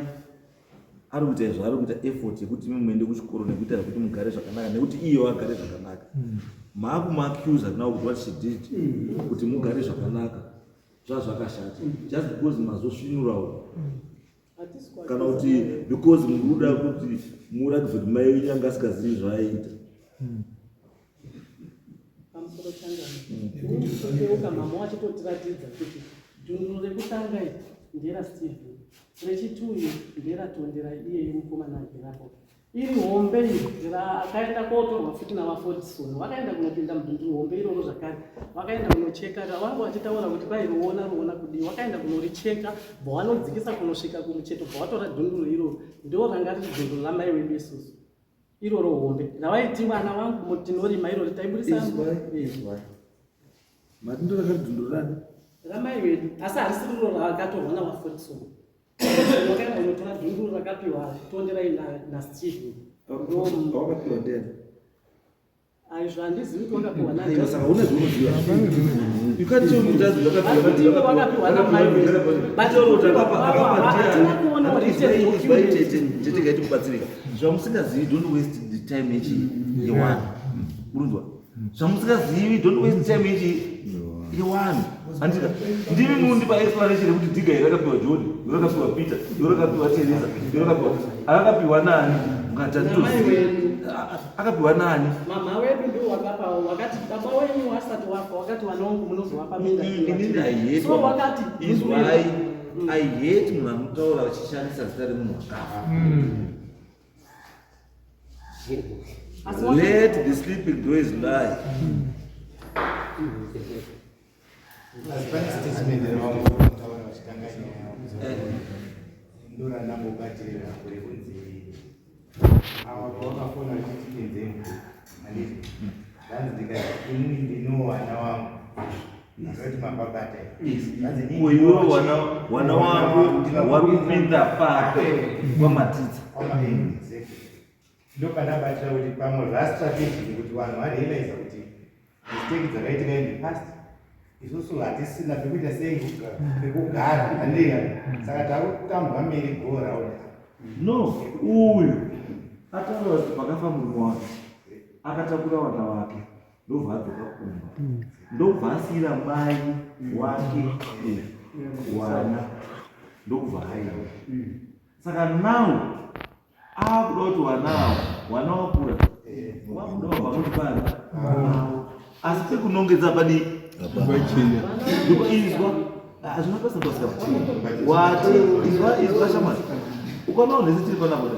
ari kuita izvo, ari kuita effort yekuti muende kuchikoro nekuita kuti mugare zvakanaka nekuti iyewo agare zvakanaka. Maakumuaccusa now with what she did kuti mugare zvakanaka zvazvakashata just because mazosvinurawo kana kuti because muruda kuti muratidze kuti mai wenyu anga asingazivi zvaaita. Pamusoro changa mama wachitotiratidza kuti dhunduro rekutanga ndera Steve, rechituyu nderatondera iye mukomana agerapo. Iri hombe akaenda kotorwa futi navaFordson, vakaenda kunopinda mudhunduro hombe iroro zvakare, vakaenda kunocheka, vangu vachitaura kuti ruona kudii, vakaenda kunoricheka bvavanodzikisa kunosvika kumucheto bvavatora dhunduro iroro, ndo ranga riri dhunduro ramai wedu isusu iroro hombe ravaiti vana vangu tinorima iroro taiburisa Matindo rakati dhunduro rani ramai wedu, asi harisi riro rakatorwa navaFordson. Wakaenda unotora dhunduro rakapiwa tonderai naSteve. Wakapiwa ndeni. Aizvo handizivi kuti wakapiwa nani. Saka une zvinoziva. You can't tell me that wakapiwa namai wedu. Ndetikaiti kubatsirika. Zvamusingazivi, don't waste the time yewanhu. Urunzwa. Zvamusingazivi, don't waste time yewanhu. Ndimi mundi paexplanation yekuti Diga irakapiwa Jodi, irakapiwa Peter, irakapiwa Teresa, irakapiwa akapiwa nani? Akapiwa nani? Mama wedu ndio wakapa wakati baba wenyu wasati wafa wakati wanongo munozowapa minda. So wakati is why I hate munhu anotaura vachishandisa zita remunhu wakafa. Let the sleeping boys lie. Ndora nambobatirira kure kunzi awa kwakafona chitipinze mvu handiti vanzi ndikati inini ndino wana wangu akati mababata uyo wana wangu wari kupinda pake kwamatidza ndopanabatira kuti pamwe zvastrategy kuti vanhu varealiza kuti mistake dzakaitika in the past isusu hatisina pekuita sei pekugara handei saka takutambwa mberi go round. No, uyu ataura kuti pakafa murume wake akatakura vana vake ndobva adzoka kumba ndobva asiyira mai wake wana ndobva aenda. Saka now akuda kuti wana wakura wakuda wabva kutibana asi pekunongedza padii izwa hazvina pasabasa wati izwa shamani ukaona nhese tiri panapoda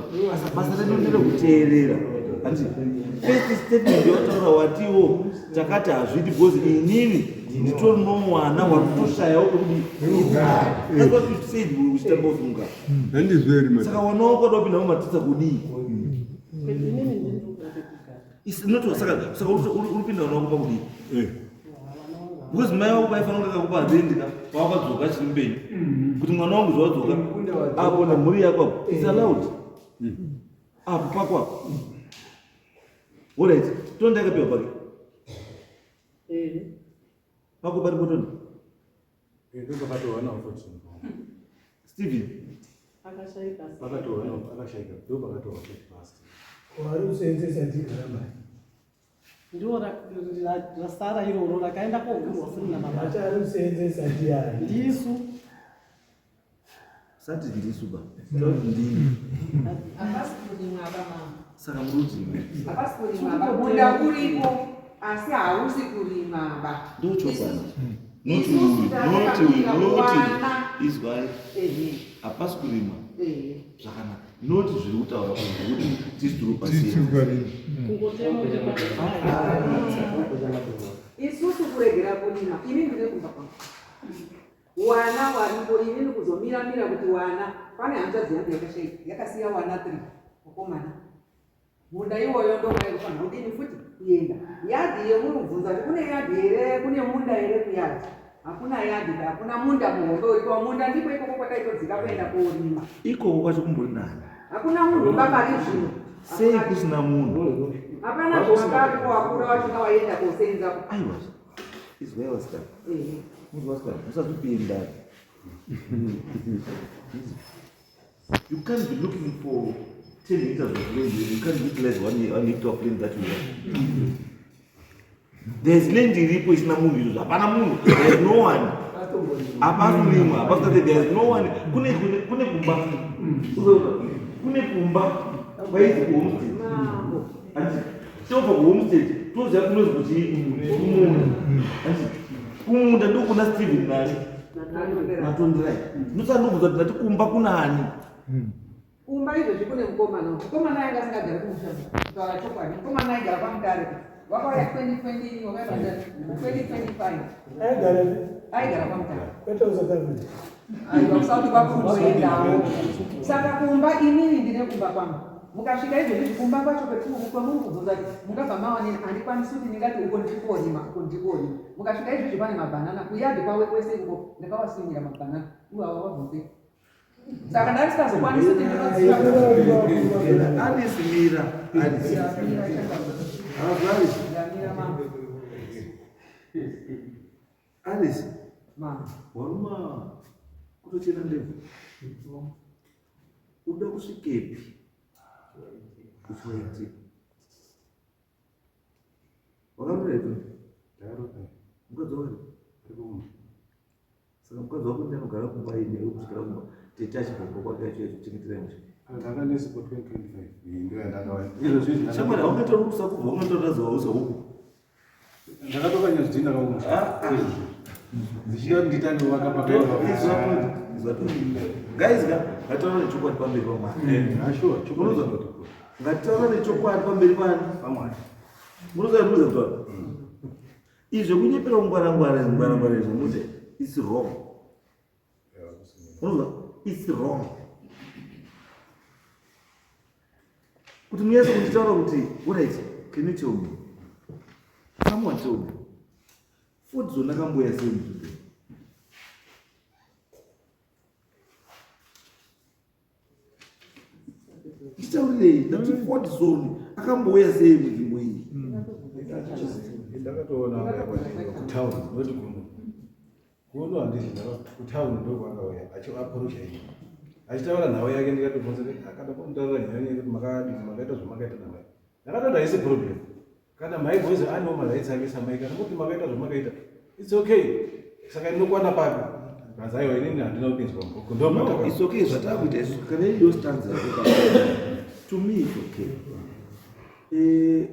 basa redu nderekuteerera ati first statement yotaura watiwo takati hazviti because inini nditorino mwana warikutoshayawo pekuti that's what you said uchitamba ufunga saka wanawo kwada kupinda mumatitsa kudii saka uripinda wanawo kupa kudii because mai wako vaifanira kakupa handendika wakadzoka chiri mbenyu kuti mwana wangu zvawadzoka apo namhuri yako apo is allowed apo pakwako alright tonda yakapiwa pake pako pari potoni Steven akashaika wari kuseenzesa Diga ramai ndio rasara iroro rakaenda kogurwa funi namabata ari kuseenzesa ndiani ndisu sati ndisu ba ndini hapasi kurimwa bamama saka muruti hapasi kurimwa ba munda uripo asi hausi kurimwa ba ndochopana izwai hapasi kurima zvakanaka noti zviri kutaura kuti tisitiri pasiya isusu kuregera kurima ini ndine kumba kwangu wana waripo ini ndikuzomira kuti wana pane hanzvadzi yangu yakashaika yakasiya wana 3 mukomana munda iwoyo ndomairifanira kudini futi kuenda yadhi yemurubvunza kuti kune yadhi here kune munda here kuyadhi hakuna yadhi hakuna munda muhombe uripo munda ndipo ikoko kwataitodzika kuenda koorima ikoko kwacho kumbori nani hakuna munhu bapari zvino sei kusina munhu Hapana zvakati wakura wasvika waenda kosenza. aiwa izwa wasika munhu wasika usazvipinda. You can't be looking for 10 meters of land. You can't utilize one hectare of land that you have. There's land iripo isina munhu izvo hapana munhu. There's no one. Apart from there's no one. Kune kumba. Kune kumba. Why homestead? And so for homestead, those are close to kumunda ndo kuna Steven nani? Natondrai. Nusanobva kuti ndati kumba kuna ani? Kumba izvo zvikune mukomana. Mukomana yanga asingagara kumushamba. Taura chokwadi. Mukomana aigara pamutare. Wakauya 2020 wakabanda 2025. Aigara pamutare. Aiwa kusauti kwakuzoendawo. Saka kumba inini ndine kumba kwangu. Mukasvika izvo kumba kwacho kwamuri kubvunza kuti mungabva mawanini handikwanisi kuti ndingati uko ndikorima mukasvika izvozvo pane mabhanana kuyadhi kwawe kwese uko ndakawasimira mabhanana iwawa wabvunze saka ndarisingazokwanisi kuti ndinoziva anisimira Alice waruma kutochena ndebvu uda kusvikepi kuchoiti wakamuretu mukadzi wari saka mukadzi wako ndi anogara kumba ine kusvikira kumba tete achibvambo kwake achiuya kuchengetera musha ndakanesipo 2025 ndo yandakawa shamwari aungatora kusakubva unototaziwa usa uku ndakatokanya zvidhina kakumusha zichida nditani wakapakaizwa guys ngataura nechokwadi pamberi pamwari ngataura nechokwadi pamberi pamwari munozamuza kuti izvo kunyepera kungwarangwara izvo mute it's wrong. It's wrong. Kuti muyese kunditaura kuti alright, can you tell me? Someone tell me. Food zone akamboya sei muzvibhedhlera? Nditaurirei ndati food zone akamboya sei munzvimbo iyi? Ndakatoona kutauni noti kuno handizvi kutauni ndokwakauya achiapurusha iyi achitaura nhau yake ndikatobvunza akada kumutaurira nyaya yekuti makaita zvamakaita namai ndakatoti haisi problem kana mai bhozi anewo marights ake samai kana kuti makaita zvamakaita it's okay saka ndinokwana papi bhazi aiwa inini handina kupinzwa mbuku No, it's okay zvatakuita isu kana iyo stanza yako to me it's okay.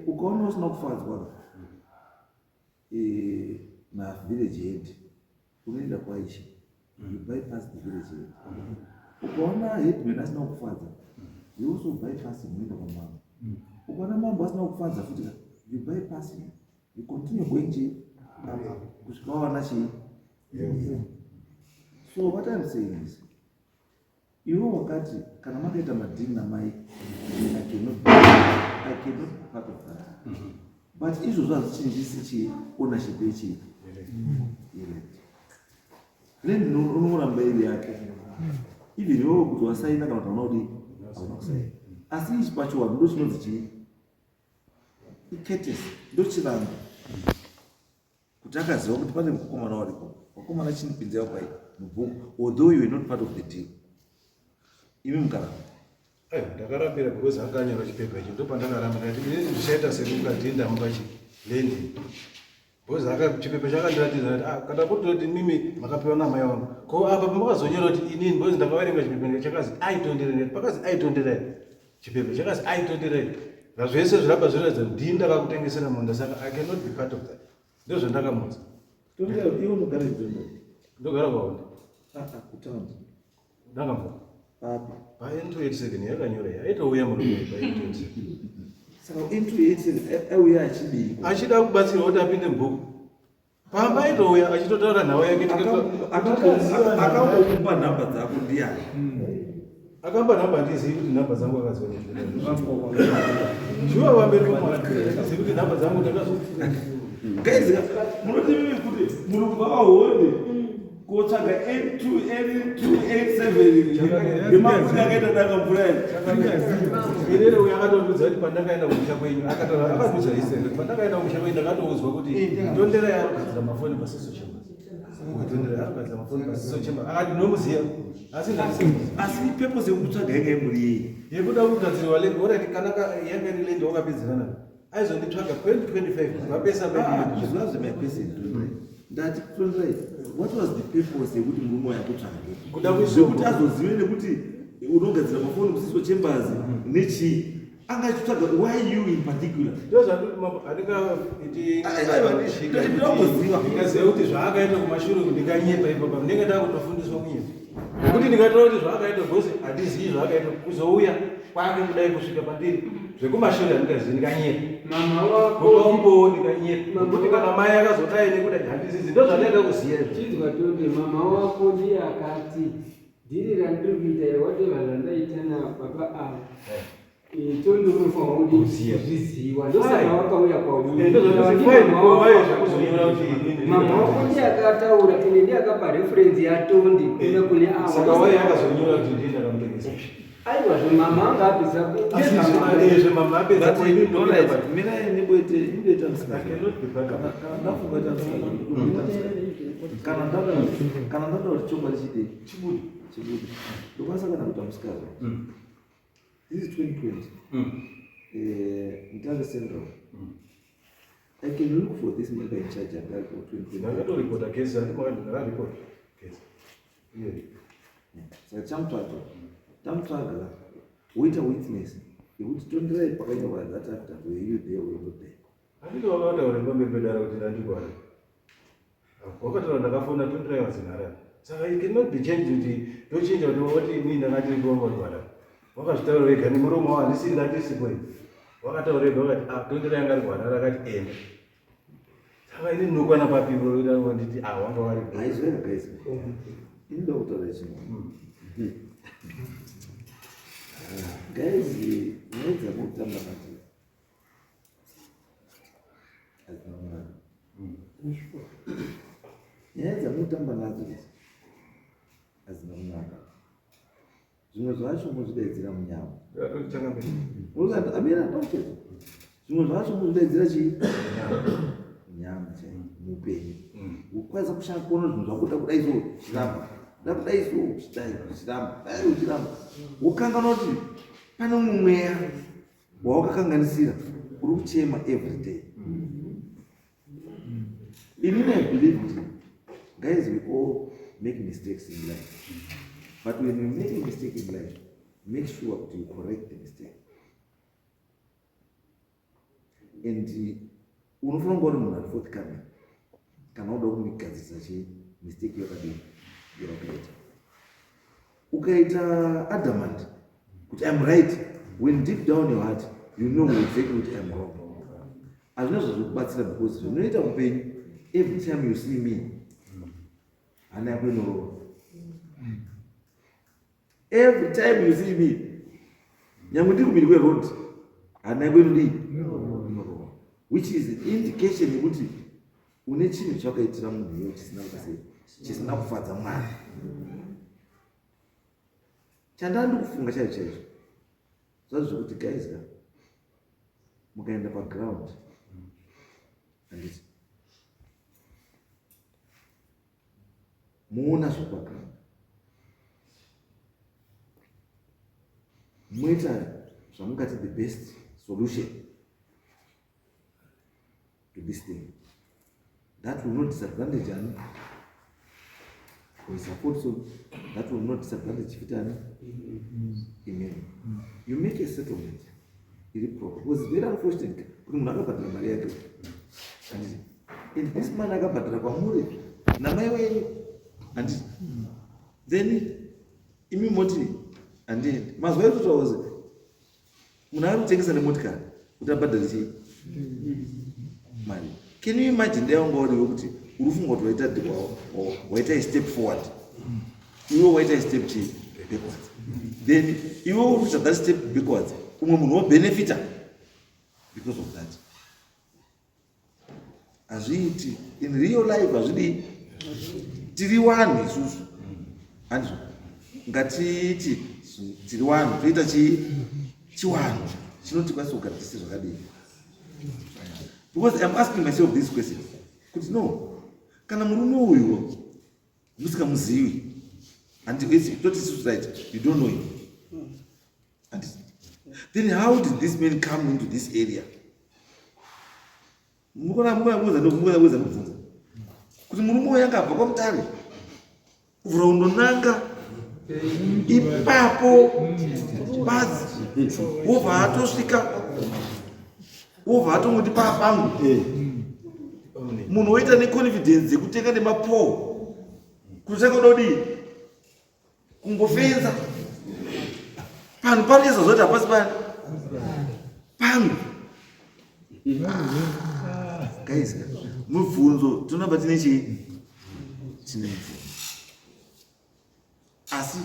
Ukaona usina kufadzwa mavillage head unoenda kwaisha you bypass the village head. Ukaona headman asina kufadza you also bypass unoenda kwamambo. Ukaona mambo asina kufadza futi you bypass him, you continue going kusvika wawana chii. So what I'm saying is iwe wakati kana makaita madhini namai I cannot be part of that. But izvozvo hazvichinjisi chii ownership yechii land unoramba iri yake even iwewe kuti wasaina kana kuti hauna kudii hauna kusaina asi ichi pacho wanhu ndo chinonzi chii iketesi ndo chiranga kuti akaziva kuti pane mukomana waripo wakomana chinipinza kwai mubhuku although you were not part of the deal imi mukaramba ndakarambira because akanyora chipepa ichi ndopandakaramba ndati inini ndichaita sekungadhinda mukachi lendi because chipepa chakandiratidza kuti kana kutoti mimi makapiwa namai wangu ko apa pamakazonyora kuti inini because ndakaverenga chipepa chakazi aitonderei pakazi aitonderei chipepa chakazi aitonderei zvazvese zviramba zviratidza kuti ndini ndakakutengesera munda saka I cannot be part of that ndo zvandakamudza iwe unogara nzvimbo ndogara kwaona kutaundi ndakambo papi paintro 87 yakanyora yaitouya murume paintro 87 saka intro 87 auya achidii achida kubatsirwa kuti apinde mubhuku pamba aitouya achitotaura nhau yake akambokupa nhamba dzako ndiani akamba nhamba ndizivi kuti nhamba dzangu akazionezera shuwa wamberi zivi kuti nhamba dzangu guys munoti mimi kuti muri kubva vahonde kotsvaga N287 nemafuta akaita daka mvurani. Inene uyo akatondudza kuti pandakaenda kumusha kwenyu akatudza isere pandakaenda kumusha kwenyu ndakatoudzwa kuti tondera yarogadzira mafoni pasiso chemba. Tondera yarogadzira mafoni pasiso chemba. Akati nomuziya asi asi purpose yekutsvaga yanga imuri yei? yekuda kugadzirwa lendi orati kana yanga iri lendi wakapedzerana aizonditsvaga 2025 mapesa zvizvazve mapesa ndati tondirai what was the purpose yekuti murume yakutsvaga kuda zvekuti azozive nekuti unogadzira mafoni kusiso chambers nechi angachitsvaga why you in particular ndikaziva kuti zvaakaita kumashure ndinganyepa ipapo ndinenge ndaa kutofundiswa kunyepa kuti ndikataura kuti zvaakaita gosi handizii zvaakaita kuzouya kwake kudai kusvika pandiri zvekumashure handingazivi ndikanyepa mama wako mutombo ndikanyepa kuti kana mai akazodai nekuda handizizi ndo zvandaida kuziya chidwa toti mama wako ndiye akati ndiri randiri kuita whatever zvandaita nababa avo tondinofanwa kuti kuzviziva ndosaka wakauya kwaumama wako ndiye akataura ine ndiye akapa referensi yatondi kuna kune aiwa zvemama anga apedza kana ndada kuti chokwadi chidei chibude ndokwanisa kana kuita musikazi. This is 2020. Mutasa syndrome. I can look for this member in charge and I'll go 2020. I don't report a case. I don't report case. So tamtwaga wait a witness. You would don't try pakanya that after were you there or not there. I think about our remember that out in Antigua. Wakati ndakafuna tondrai wazinara. Saka you cannot be changed. Don't change what you mean and I didn't go on. Wakataureka nemuromo wandisiri ndisipo wakataureka wakati tondera yanga rwara rakati enda saka ini ndinokwana papiro ida wanditi wanga wari aizvera guys inoda kutaura chinhu guys nyaya dzamutamba nadzo adzinonaka nyaya dzamutamba nadzo adzinonaka zvimwe zvacho muzvidaidzira munyama amira ndaucheza zvimwe zvacho muzvidaidzira chii munyama muupenyu ukwanisa kushanda kuona zvinhu zvakuda kudai so chiramba da kudai so chiramba dai uchiramba ukangana kuti pane umwe mweya wawakakanganisira uri kuchema every day. Inini I believe it. Guys, we all make mistakes in life. But when you make a mistake in life, make sure that you correct the mistake. And unofuna ngori munhu ari forthcoming kana uda kumigadzisa chi mistake yakadini yakaita ukaita adamant kuti I'm right when deep down your heart you know exactly what I'm wrong. Azvino zvazokubatsira because zvinoita upenyu every time you see me hana yako inorova. Every time you see me nyangwe ndiri kumiri kweroad hana yako inodii inorova, which is an indication yekuti une chinhu chakaitira munhu iye chisina kufadza Mwari. Chandandi kufunga chaicho chaicho zvazi zvokuti guys mukaenda paground handiti muona zvepaground moita zvamungati the best solution to this thing that will not disadvantage any or support, so that will not disadvantage Fitani. Amen. You make a settlement. It was very unfortunate. And this man I got na my way and then immediately and then my wife was Munaru takes a motor with a battery. Can you imagine they on board what waited or wait a step forward? You will wait a step backwards. Then you will reach that step backwards. No benefit because of that. As we in real life, as we tiri vanhu isusu handizvo ngatiti tiri vanhu toita chivanhu chinotikwanisa kugara tisi zvakadii. Because I'm asking myself this question kuti no, kana murume uyu musikamuzivi and toti isusu right, you don't know him, and then how did this man come into this area? Mukona kubvunza kuti murume uyu akabva kwamutare kuvhura undonanga ipapo badzi wobva atosvika wobva atongoti papangu munhu woita neconfidence yekutenga nemapo kuti chakaoda kudii kungofenza panhu panoisa zoti hapasi pangu. Guys, mubvunzo tonamba tine chii chine mubvunzo, asi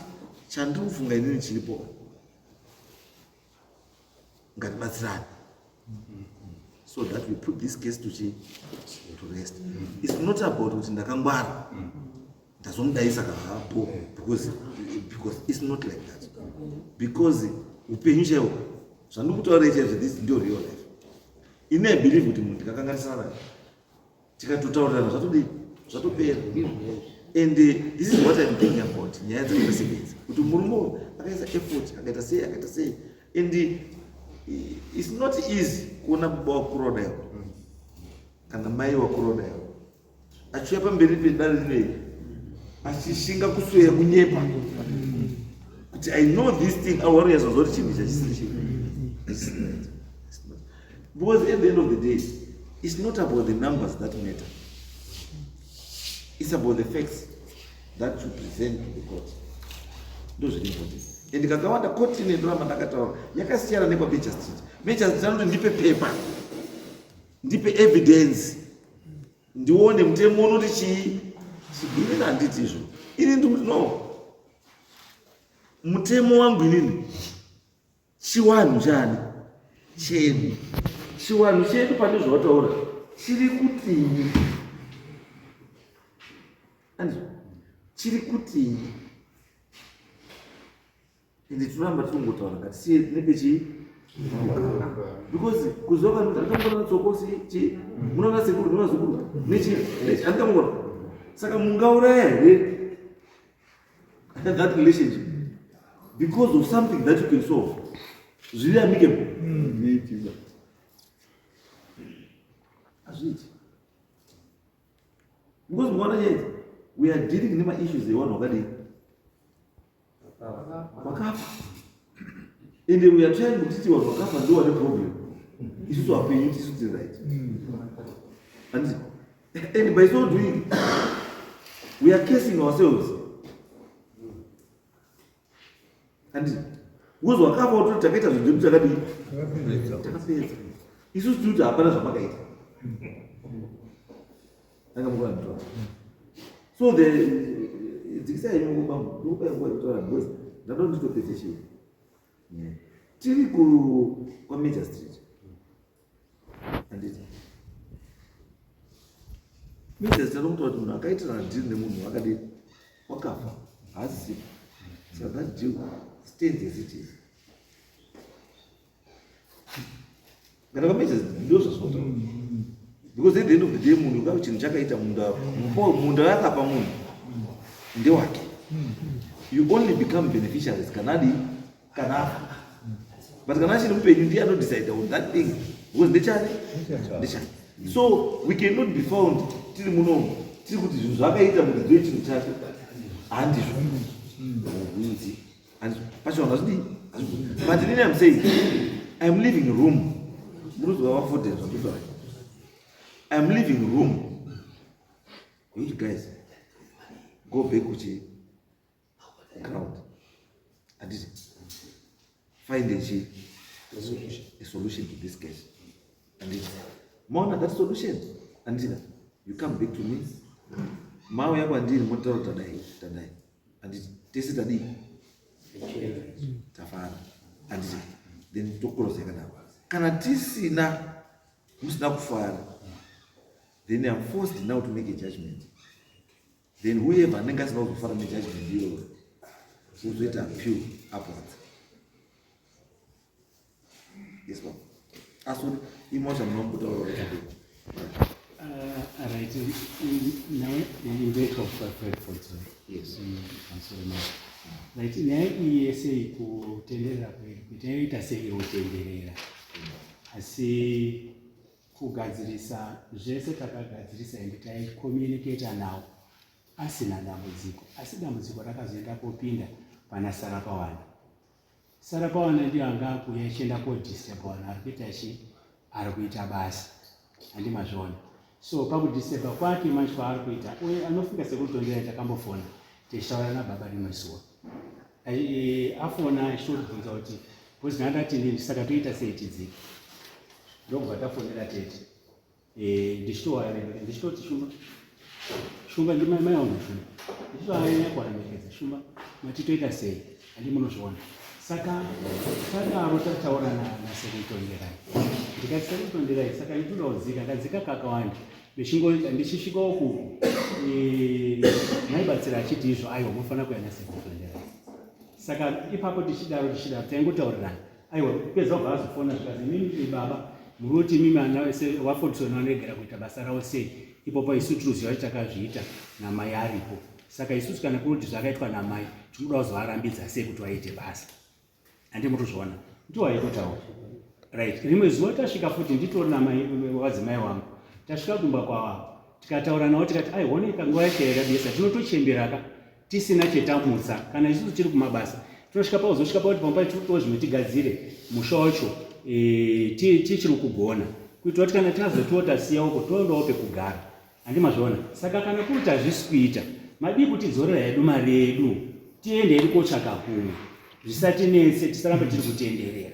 chandinofunga inini chiripo ngatibatsirane so that we put this case to rest. It's not about kuti ndakangwara ndazomudaisa kahapo because it's not like that. Because upenyu chaiwo zvandikutaura chaizvo, this ndio real life. Ine I believe kuti munhu tikakanganisana tikatotaurirana zvatopera. And this is what I'm thinking about nyaya dzekusevenza kuti murume akaisa effort akaita sei and it's not easy kuona baba wakuroda kana mai wakuroda achiuya pamberi pedare rinei achishinga kuswera kunyepa kuti I know this thing awarriors wazoti chinhu chachisiri because at the end of the day it's not about the numbers that matter, it's about the facts that you present to the court. Those are important. And kakawanda court ine ndoramba ndakataura yakasiyana nekwaMajor Street. Major Street anoti ndipe paper, ndipe evidence, ndione mutemo unoti chii. Inini handiti izvo. Ini ndikuti no, mutemo wangu inini chiwanhu chani chedu, chiwanhu chedu pane zvawataura chiri kutii, andizvo chiri kutii. Ende tinoramba tirongotaura ngatisiye nepechii, because Kuzovhara ndakambona tsokosi chii munoona sekuru munozukuru nechi andikambona. Saka mungauraya here that relationship because of something that you can solve. It's really amicable. Because we are dealing with issues they want already. And we are trying to teach you what Wakafa do the problem. It's just our pain, it's just right. And by so doing, we are casing ourselves. And who's Wakafa to take it as a dream to it's just due to our parents of Magate. So the say you go I don't need to petition. Till go on Major Street. And it Major Street don't talk to me. I can't deal the moon. I got it. Wakafa as it. So that you stay as it is. But I Major those are sort of because at the end of the day, munhu ngauchinchakaita munda yakapa munhu ndewake. You only become beneficiaries kana but kana chiri mupenyu ndiye anodecide on that thing because ndechani. So we cannot be found tiri munomu tiri kuti zvinhu zvakaita munhu ndo chinhu chake handizvo winzi and pachona zvidi. But then I'm saying I'm leaving room munozwa wafodera zvakudai. I'm leaving room. You guys go back to ground and find a solution to this case. And more that solution. And you come back to me. Mao yako andini motoro tadai. And this is the deep. Tafara. And then to cross the canal. Kanatisi na musna kufara. Then I'm forced now to make a judgment. then whoever anenge asina kuzofara nejudgment iyoyo uzoita appeal upwards. Yes, ma'am. Aso imoja mnombuta right. Now in wake of Fred Fortson. Yes. I'm sorry, ma'am. Right. Nyaya yese kutenderera kwedu inoita seyotenderera asi kugadzirisa zvese takagadzirisa ende taikomunicata nawo asina dambudziko, asi dambudziko rakazoenda kopinda pana Sarapawani. Sarapawani ndiye anga akuuya achienda kodisturba vanhu ari kuita ari kuita basa handimazviona. So pakudisturba kwake manje kwaari kuita uye anofunga sekutondera takambofona tichitaura nababa rimwe zuva afona achitotibvunza kuti bhozi ndandatini saka toita sei tidzike. Ndobva tafonera tete ndichitoti shumba ndi mai wangu shumba ndichitoanyanya kuaremekedza shumba mati toita sei handimunozviona. Saka tadaro tataura naSekutonderai ndikati Sekutonderai saka ndinoda kudzika ndadzika kakawanda ndichisvika uku maibatsira achiti izvo aiwa munofanira kuenda naSekutonderai. Saka ipapo tichidaro taingotaurirana aiwa kupedza kubva azofona zvikazi mimi baba muri kuti mimi ana wese waFortson anogera kuita basa rawo sei. Ipopo isu tinoziva kuti takazviita namai aripo. Saka isusu kana kuri kuti zvakaitwa namai tinoda kuzovarambidza sei kuti vaite basa. Handimutozviona ndiwo aitotaura. Right. Rimwe zuva tasvika futi nditori namadzimai wangu tasvika kumba kwavo tikataura nawo tikati aioneka nguva yacho yakabesa tinotochemberaka tisina chetamutsa kana isusu tiri kumabasa tinosvika pauzosvika pauti pampai tiri zvinotigadzire musha wacho tichiri kugona kuitira kuti kana tazotiwo tasiya uko toendawo pekugara. Handimazviona. Saka kana kuti hazvisi kuita madii tidzorera hedu mari yedu tiende hedu kotsvaka kumwe zvisatinetse tisaramba tiri kutenderera.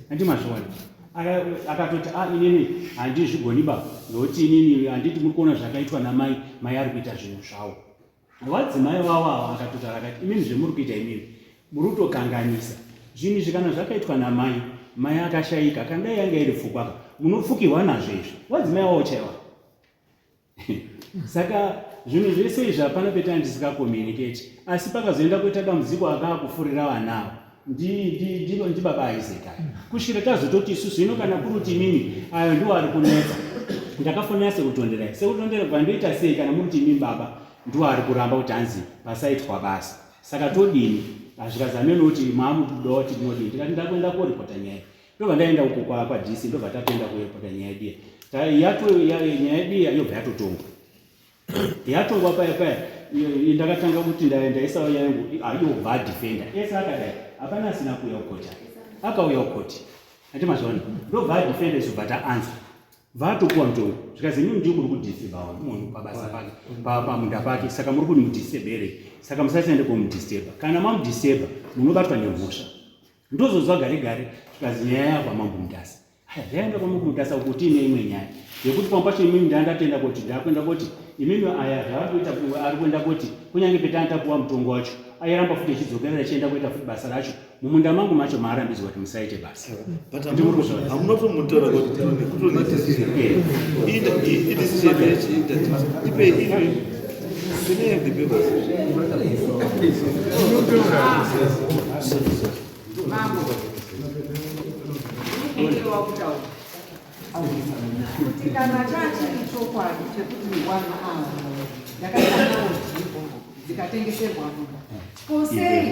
Handimazviona. Akatoti inini handizvigoni baba nokuti inini handiti muri kuona zvakaitwa namai ari kuita zvinhu zvavo. Wadzimai wavo akatotara akati imini zvemuri kuita imini muri kutokanganisa zvinhu izvi kana zvakaitwa namai akashayika kana dai yanga iri pfupaka munopfukirwa nazvo izvi wadzimai wavo chaiwa. Saka zvinhu zvese izvi hapana petani ndisikakomunicate asi pakazoenda kuita dambudziko akaakufurira vanavo ndibaba Isaac kusvikira tazototi isusu ino kana kuri kuti imimi ayo ndiwo ari kunetsa ndakafonera Sekutonderai. Sekutonderai vandoita sei kana muri kuti imimi baba ndiwo ari kuramba kuti hanzi pasaitwa basa. Saka todini hazvikazame nokuti maamutoda kuti tinodini tikati ndakuenda koripota nyaya ndobva ndaenda uko kwaDC ndobva tatoenda koripota nyaya nyaya diya yobva yatotongwa yatongwa paya ndakatanga kuti ndaisa Auya yangu ayobva adefenda ese akadai hapana asina kuuya kukoti akauya kukoti. Handimazviona. Ndobva adefenda izobva taanza vatopuwa mutongo zvikazi mimi ndiri kudisturba munhu pabasa pake pamunda pake saka muri kumudisturberei. Saka musasaende komudisturba. Kana mamudisturba munobatwa nemhosva. Ndozozwa gare zvikazi nyaya yabva Mambo Mutasa. Zvaenda kwaMambo Mutasa kuti ine imwe nyaya yekuti pamwe pacho imimi ndandatenda kuti ndakwenda kuti imimi aya zvaarikuita ari kuenda kuti kunyange petandatapuwa mutongo wacho airamba futi achidzokerera achienda kuita futi basa racho mumunda mangu macho maarambidzwa kuti musaite basa. Hamuna kutomutora kuti kutone decision. It decision ipe ini kune the papers. Mambo. Ndio wakutaura. Kuti kana chachiri chokwadi chekuti wana ndakaita dzikatengeserwa munda posei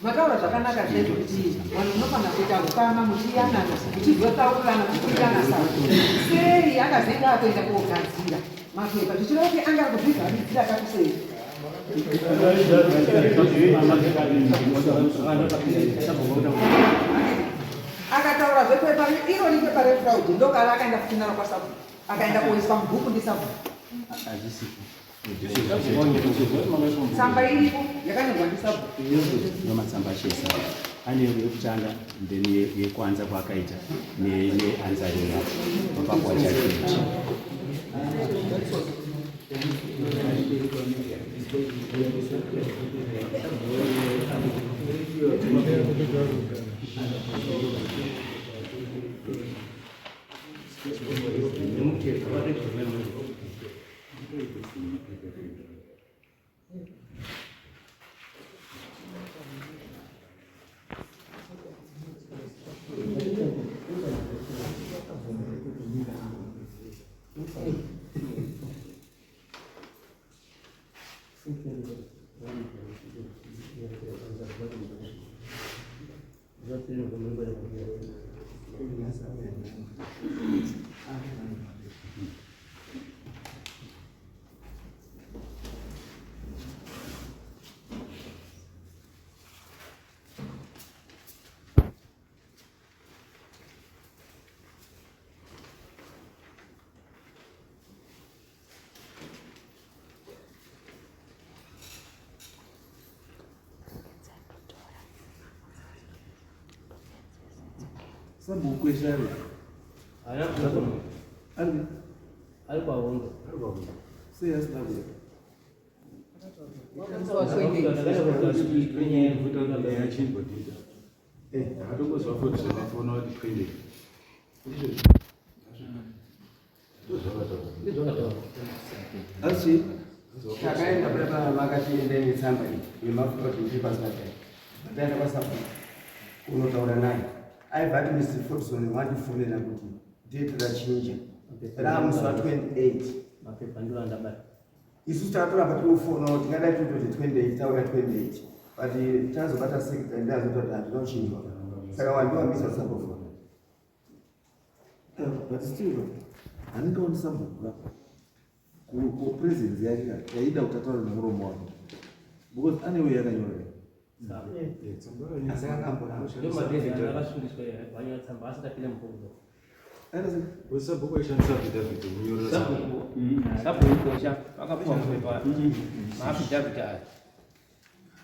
mataura zvakanaka zvedu kuti vanhu munofanira kuita ukama muchiyanana muchizotaurirana muchiitana savo sei akazoenda akuenda kogadzira mapepa zvichida kuti anga kuzvivharidzira kakusei. Akataura zvepepa ironi pepa refraud ndokava akaenda kuchinaro kwaSabhuku akaenda kuiswa mubhuku ndiSabhuku. Tsamba iripo yakanyorwa ndiSabhuku. Ndomatsamba chesa ane yekutanga then yekwanza kwakaita neanzari yacho papapo wachakeiti. Sambuco já ali. Ali. Ali kwa wongo. Sei essa da vida. Assim. Takaenda papa vakatienda netsamba yemafuta kuti pasikatai taenda kwasapo unotaura naye aibva ati Mr. Fortson wandifonera kuti date rachinja ramusi wa28 mapepa ndiro andabata isusu tatoramba tiofona kuti tingadai tototi 28 tauya 28 but tazobata sekta ndazototi handinochinjwa saka wandiwambisa sabofona But still, handikaoni Sambuco kupresence yake yaida utataura nemuromo wake because anyway yakanyora Sabhuku ishandisa affidavit kunyorera sabhuku akapuwa kupepa maaffidavit aya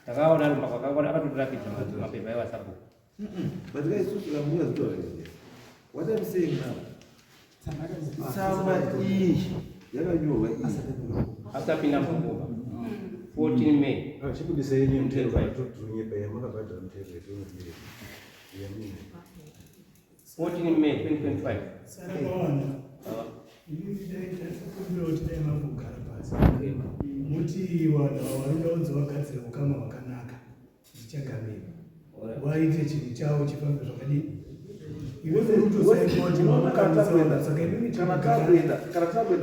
takaona ari makakaona akatotorakidza mapepa aiwa sabhuku. But guys, what I'm saying now, tsamba iyi yakanyorwa asapinda mubhuku 14 May chibudisa yenye mtero atotunyepa yamakabhadhara mutero yetonobire 14 May 2025 Sarakawana. Ini ndaikumbira kuti dai mambogara pasi. Muti vanhu vaindaudza vagadzira ukama hwakanaka zvichagamira. Waite chinhu chavo chifambe zvakadini. Iwe unotosaikoti mavakatakuenda saka inini kana takuenda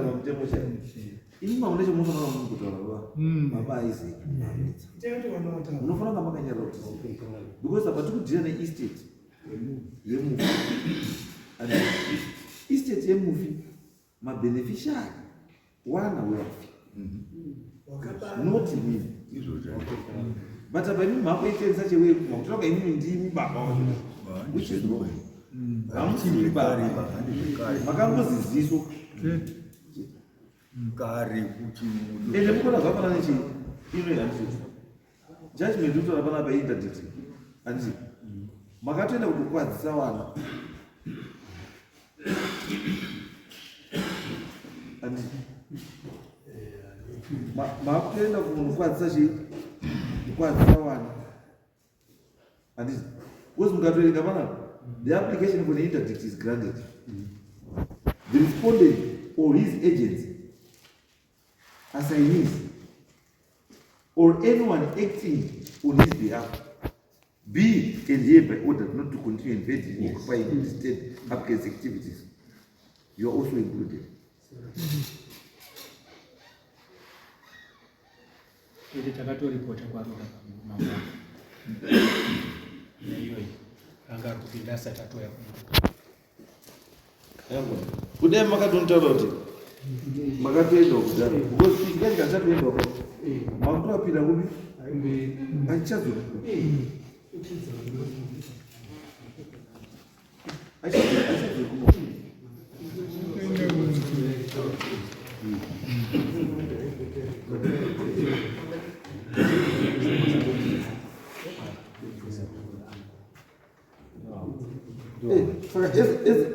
pamutemo chaiwo ini mamune chemunofanira kuti kutaura baba aiseki munofanira kunga makanyarira kuti because apa tikudhira neestate yemufi and estate yemufi mabeneficiary wana wealth not me but apa imi makuitenza chewe kutoka imi ndimi baba which is wrong hamusiri baba makangoziziso Mkari kuti ende mukona zvafana nechi ino handisi judgment utora pana pa interdict handisi makatoenda kutokwadzisa vana handisi makutoenda kunokwadzisa chi kukwadzisa vana handisi because mukatoerenga panapa the application for the interdict is granted the respondent or his agents assignees or anyone acting on his behalf be and hereby ordered not to continue invading or occupying the state applicant's activities. You are also included. Ili takatoripota kwaruka Mambo. Naiyoyi Raanga kupinda satatu ya kundu. Kudai makatontaura kuti makatoenda kudhara because chikachi kachatoenda kwa makutopinda kupi achichazo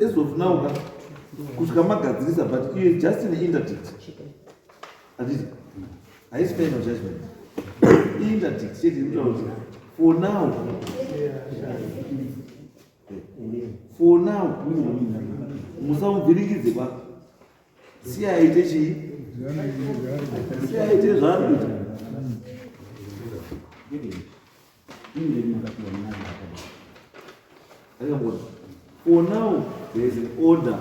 as of now kusvika magadzirisa but iye just in interdict handiti haisi final judgment interdict chete inotaura kuti for now musamuvhirikidze pa si aite chii si aite zvaanoita akambona for now there is an order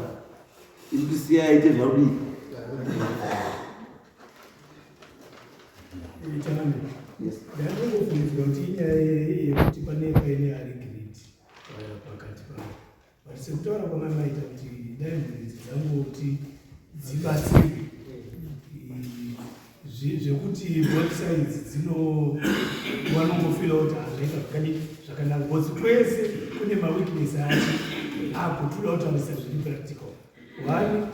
into si aite zvarudii ndandingofungidzira kuti inyaya yekuti pane paine ari grade sekutaura kwamamaita kuti dai mhuri dzangoti dzibatsirwe zvekuti both sides wanongofila kuti hazvaita zvakanaka because kwese kune maweakness acho akutoda kutaurisa zviri practical. One,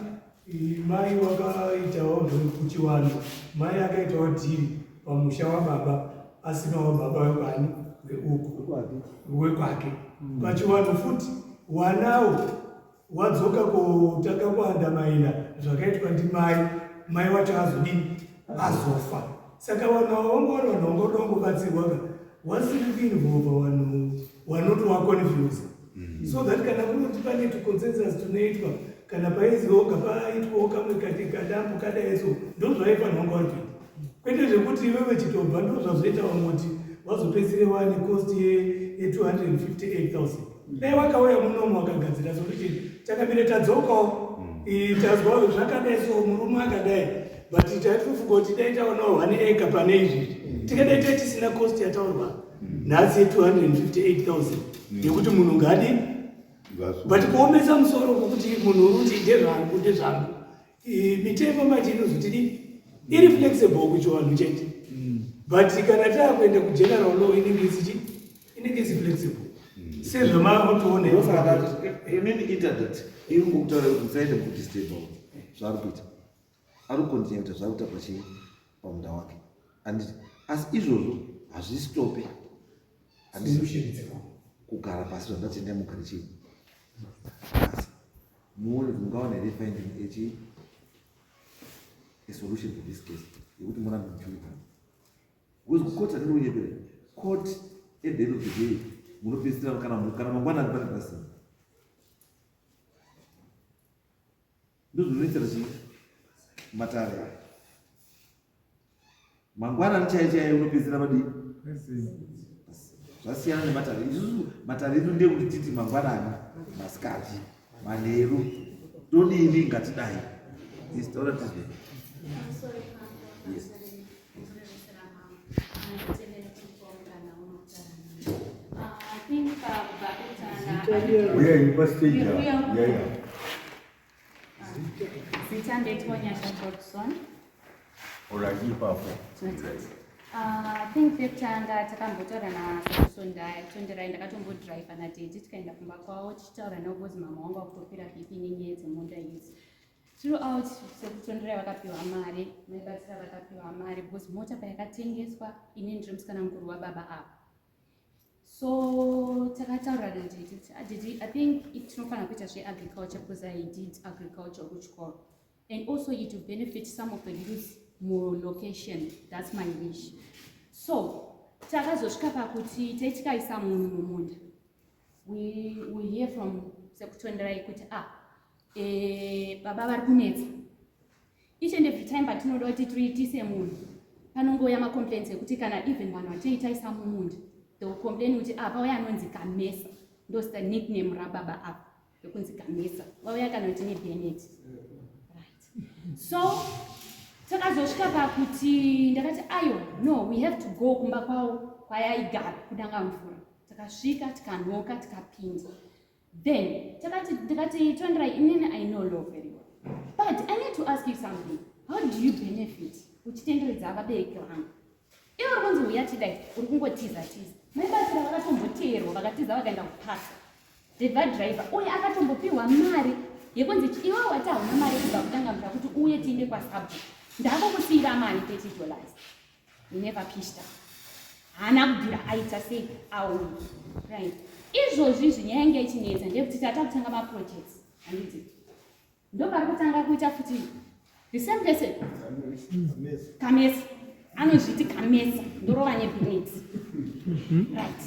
mai wakaitawo kuchiwano, mai akaitawo dhiri pamusha wababa asinawo baba wekwani wekwake pachiwano futi wanawo wadzoka kutanga kuandamaina zvakaitwa ndimai wacho azodini azofa. Saka vanhu vaongoona vanongobatsirwa wasiri kuinvolva vanhu vanoti waconfuse so that kana kunoti pane tuconsensus tunoitwa kana paizoga paitwawo kamwe kadambu kadaiso ndozvaifanhonga vari kuita kwete zvekuti iwewe chitobva ndozvazoita vamoti vazopedzire wane cost ye258,000 dai wakauya munomu wakagadzira solution takamire tadzokawo tazwa zvakadaiso murume akadai but taitofunga kuti dai taonawo 1 acre pane izvizvi tikadai tisina cost yataurwa nhasi ye258,000 yekuti munhu ngadi but kuomesa musoro kwekuti munhu uruti ndezvangu mitemo manje inozotidi iri flexible kuchiwanhu chete but kana taakuenda kugeneral law inenge isi flexible sezvamatoona inini internet iri kutaura kuti musaende mukudistable zvaari kuita ari kukontinua kuti zvaari kuita pachii pamunda wake handiti asi izvozvo hazvisitope handiti kugara pasi zvandatendea mugare chii asi muone mungaona here finding a solution to this case yekuti murambe muchiuita because court handiri kunyepera court at the end of the day munopedzisira kana mangwana ari pane pasina ndozvinoitira chii matare mangwana nichaichai unopedzisira madii zvasiyana nematare isusu matare edu ndekuti titi mangwanani masikati manheru todini ngatidai istaura tizve I think pekutanga takambotaura naSondarai ndakatombodhiraivha nadhedhi tikaenda kumba kwavo tichitaura navo because mama wangu akutokwira bp nenyaya dzemunda idzi throughout sekutonderai vakapiwa mari maibatsira vakapiwa mari because mota payakatengeswa inini ndiri musikana mukuru wababa apa so takataura nadhedhi I think tinofanira kuita zveagriculture because I did agriculture kuchikoro and also it will benefit some of the youth more location. That's my wish. So takazosvika pakuti taitikaisa munhu mumunda we hear from sekutonderai kuti baba vari kunetsa each and every time patinoda kuti tiise munhu panongouya macomplaints ekuti kana even vanhu vataitaisa mumunda they will complain kuti pauya anonzi kamesa ndosta nickname rababa apa yokunzi kamesa vauya kana kuti neBennett right so takazosvika pakuti ndakati no we have to go kumba kwavo kwayaigara kudanga mvura takasvika tikanoka tikapinda then ndikati Tonderai inini I know law very well but I need to ask you something. How do you benefit uchitenderedza vabereki vangu ivo uri kunzi uya tidai uri kungotiza maibatsira vakatomboteerwa vakatiza vakaenda kupasa devadriver uye akatombopiwa mari yekunzi iwe wati hauna mari kubva kutanga mvura kuti uye tiinde kwasabu ndakokusiyira mari $30 never pishta haana kubvira aita sei auya right izvozvi zvinyaya yange ichinetsa ndekuti tata kutanga maprojects handiti ndopari kutanga kuita futi the same person kamesa anozviti kamesa ndorova neBennett right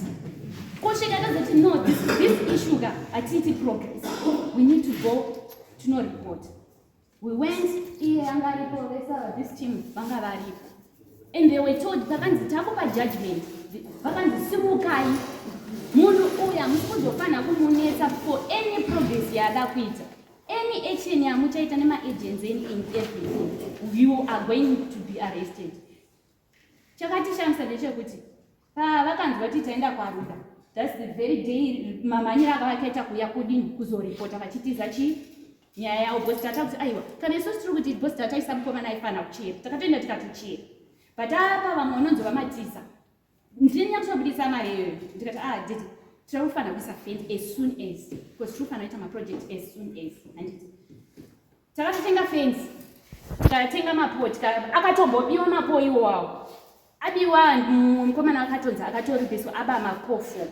kusvika tazoti no this issue ka hatiti progress we need to go to no report. We went iye anga aripo vesa this team vanga varipo and they were told vakanzi takupa judgment vakanzi simukai munhu uya musikuzofanira kumunetsa for any progress yaada kuita any action yamuchaita nemaagents and everything you are going to be arrested. Chakatishamisa ndechekuti vakanzi vati taenda kwaRuda That's the very day mamanyira akavaita kuya kudini kuzoripota vachitiza nyaya yavo bosi tata kuti aiwa kana isusu tiri kuti bosi tata isa mukomana aifana kuchera takatoenda tikatochera but apa vamwe vanonzwa Mutasa ndinenya kutobudisa mari iyoyo ndikati didi tiri kufana kuisa fence as soon as because tiri kufana kuita maproject as soon as handiti takatotenga fence tikatenga mapo akatombobiwa mapo iwawo abiwa mukomana akatonza akatoripeswa aba mapofu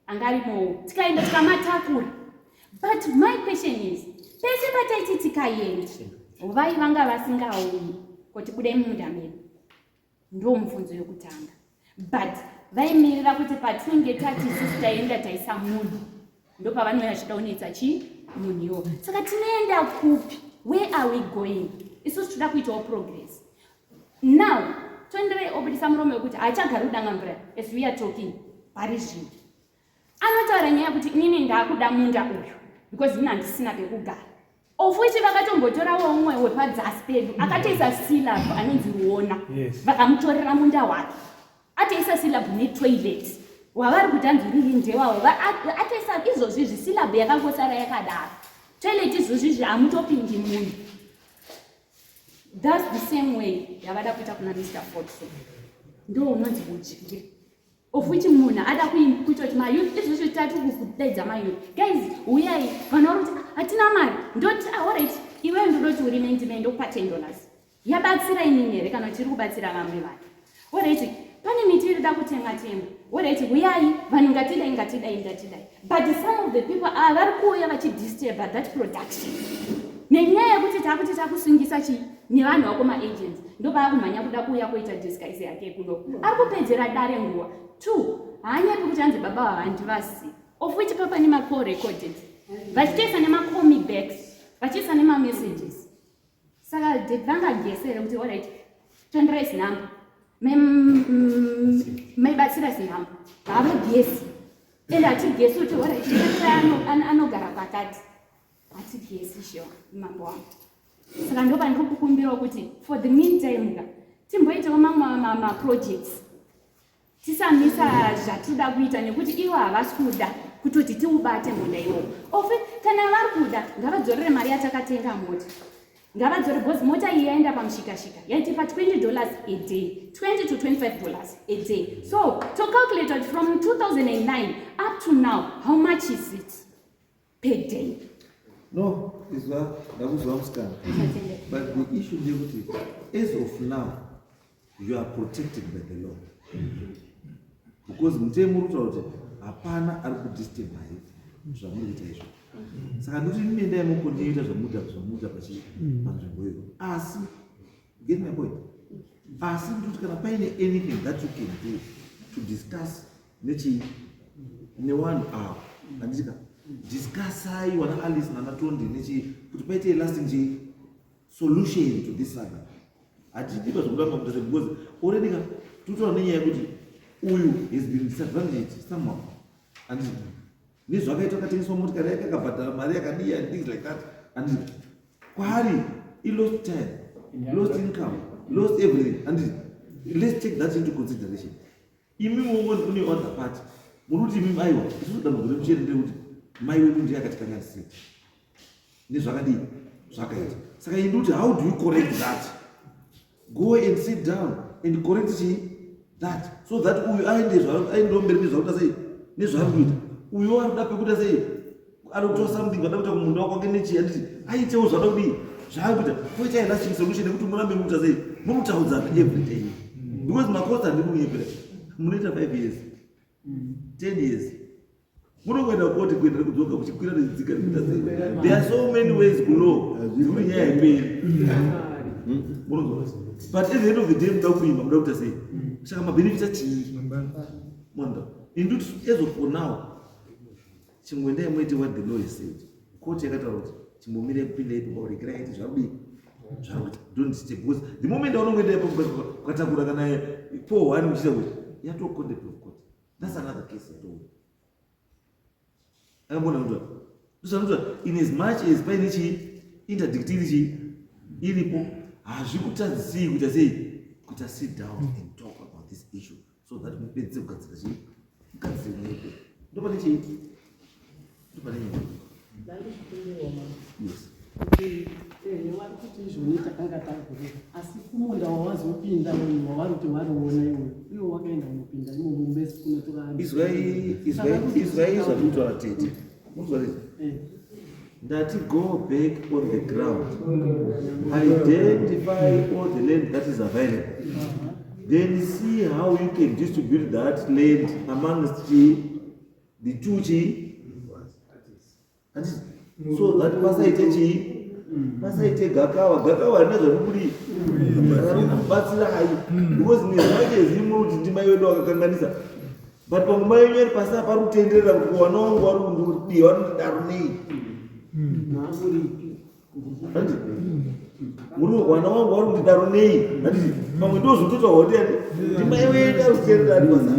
angarimo tikaenda tikamatakura. But my question is pese pataiti tikaenda vai vanga vasingauyi kuti kudai mumunda medu ndo mubvunzo yokutanga but vaimirira kuti patinenge tati isusu taenda taisa munhu ndo pavanenge vachida kunetsa munhuyo saka tinoenda kupi? Where are we going? Isusu toda kuitawo progress. Now toenderei obudisa muromo wekuti haachagari kudanga mvura as we are talking pari zvino anotaura nyaya kuti inini ndakuda munda uyu because ini handisina pekugara of which vakatombotorawo umwe wepadzasi pedu akatoisa silabu anonzi Ruona vakamutorera munda wake atoisa silabu netoilet wavari kuti anziriri ndewavo atoisa izvozvizvi silabu yakangosara yakadaro toilet izvozvizvi hamutopindi munhu. That's the same way yavada kuita kuna Mr. Fordson ndo unonzi uchiri of which munhu ada kuita kuti mayouth izvozvo tatu kudaidza mayouth guys uyai vanauri kuti hatina mari ndoti alright iwe ndinoti uri mendime ndokupa $10 yabatsira inini here kana tiri kubatsira vamwe vanhu alright pane miti irida kutenga alright uyai vanhu ngatidai but some of the people vari kuuya vachidisturb that production nenyaya yekuti takuti takusungisa nevanhu vako maagents ndopaakumhanya kuda kuuya kuita disguise yake kuno ari kupedzera dare nguva 2 haanyapi kuti anzi baba havandivasi of which papa nemacall recorded vachitoisa nemacomic backs vachiisa nemamessages saka vangagesere kuti alright tonderai zinhamba maibatsira zinhamba havagesi ende hatigesi kuti alright anogara pakati hatigesi sho mambo wangu saka ndopa ndiri kukumbirawo kuti for the meantime timboitawo mamwe maprojects tisamisa zvatoda kuita nekuti ivo havasi kuda kutoti tiubate munda iwowo ofe kana vari kuda ngavadzorere mari yatakatenga mota ngavadzore bhozi mota iyi yaenda pamushikashika yaitipa $20 a day $20 to $25 a day so to calculate from 2009 up to now how much is it per day? No, it's not. That was one scam. But the issue is as of now, you are protected by the law. Because mtemuru hapana ari kudisturb hai zvamuita izvo. Saka ndoti nenda yemukondiita zvamuita panzvimbo iyo. Asi get my point. Asi ndoti kana paine anything that you can do to discuss nevanhu ava andika discussai wana Alice nanatondi kuti paite lasting solution to this saga. Hatidipa zvokuramba kuti because already tutora nenyaya yekuti uyu has been disadvantaged somehow and nezvakaita akatengeswa motikari yake akabhadhara mari yakadii and things like that and kwaari he lost time, lost income, lost everything and let's take that into consideration. Imi une other part muruti imi aiwa isusu dambudziko remucheri ndekuti mai wedu ndiye akatikanganisira nezvakadii zvakaita saka induti how do you correct that? Go and sit down and correct that so that uyu aendewo mberi nezvakuita sei nezvaari kuita uyu arikuda pekuita sei ari kutoa something vada kuita kumunda wako wake nechii anditi aitewo zvada kudii zvaari kuita poitai lasting solution yekuti murambe mukuita sei mukutaudzana every day because makosta ndimuyepera munoita 5 years 10 years munokuenda koti kuenda kudzoka kuchikwira nechidzika nekuita sei there are so many ways kulo dziri nyaya yemberi but at the end of the day muda kuimba muda kuita sei saka mabenefits achii mwanda induti as of for now chimwendai muite what the law has said koti yakataura kuti chimbomire kupinda ipo paurekera iti zvakudii zvakuti don't step because the moment aunongoenda ipo ukatakura kana 4-1 uchita kuti yato contempt of court that's another case yatoo akambona kuti tusanokuti in as much as paine interdict iripo hazvikutadzisii kuita sei kuita sit down and talk about this issue so that mupedze kugadzira mugadzire mwepo ndopane chii ndopane yes vari kuti izvoni takanga tagurira asi kumunda wawazopinda wavari kuti variona iwe wakaenda unopinda iwe mumbesi kunotora izwai zvakutaura tete ndati go back on the ground, identify all the land that is available, then see how you can distribute that land amongst the two so that pasaite gakawa nezvarikuri rarukubatsira hai because nezvache zvirimo kuti ndimai wedu wakakanganisa but pamwe mai wenyu ari pasi aparutenderera kuti wana wangu vari kundidiwa vanondidarunei wana wangu vari kundidarunei handiti pamwe ndozvotota hoteni ndimai wenyu ari kutenderera ari pasi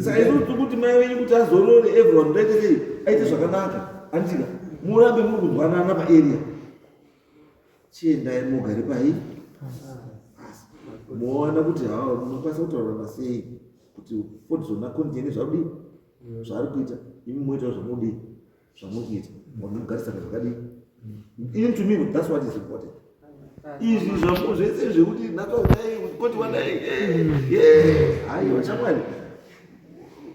saka izvoti kuti mai wenyu kuti azorore everyone ndaite sei aite zvakanaka handitika murambe muri kunzwanana paarea chiendai mugare pai moona kuti hawa munokwanisa kutaurana sei kuti fodizona kontini zvarudi zvaari kuita imi moitawo zvamudi zvamuri kuita mugarisana zvakadii in to me that's what is important izvi zvamo zvese zvekuti natoai koti wadai haiwa chamwari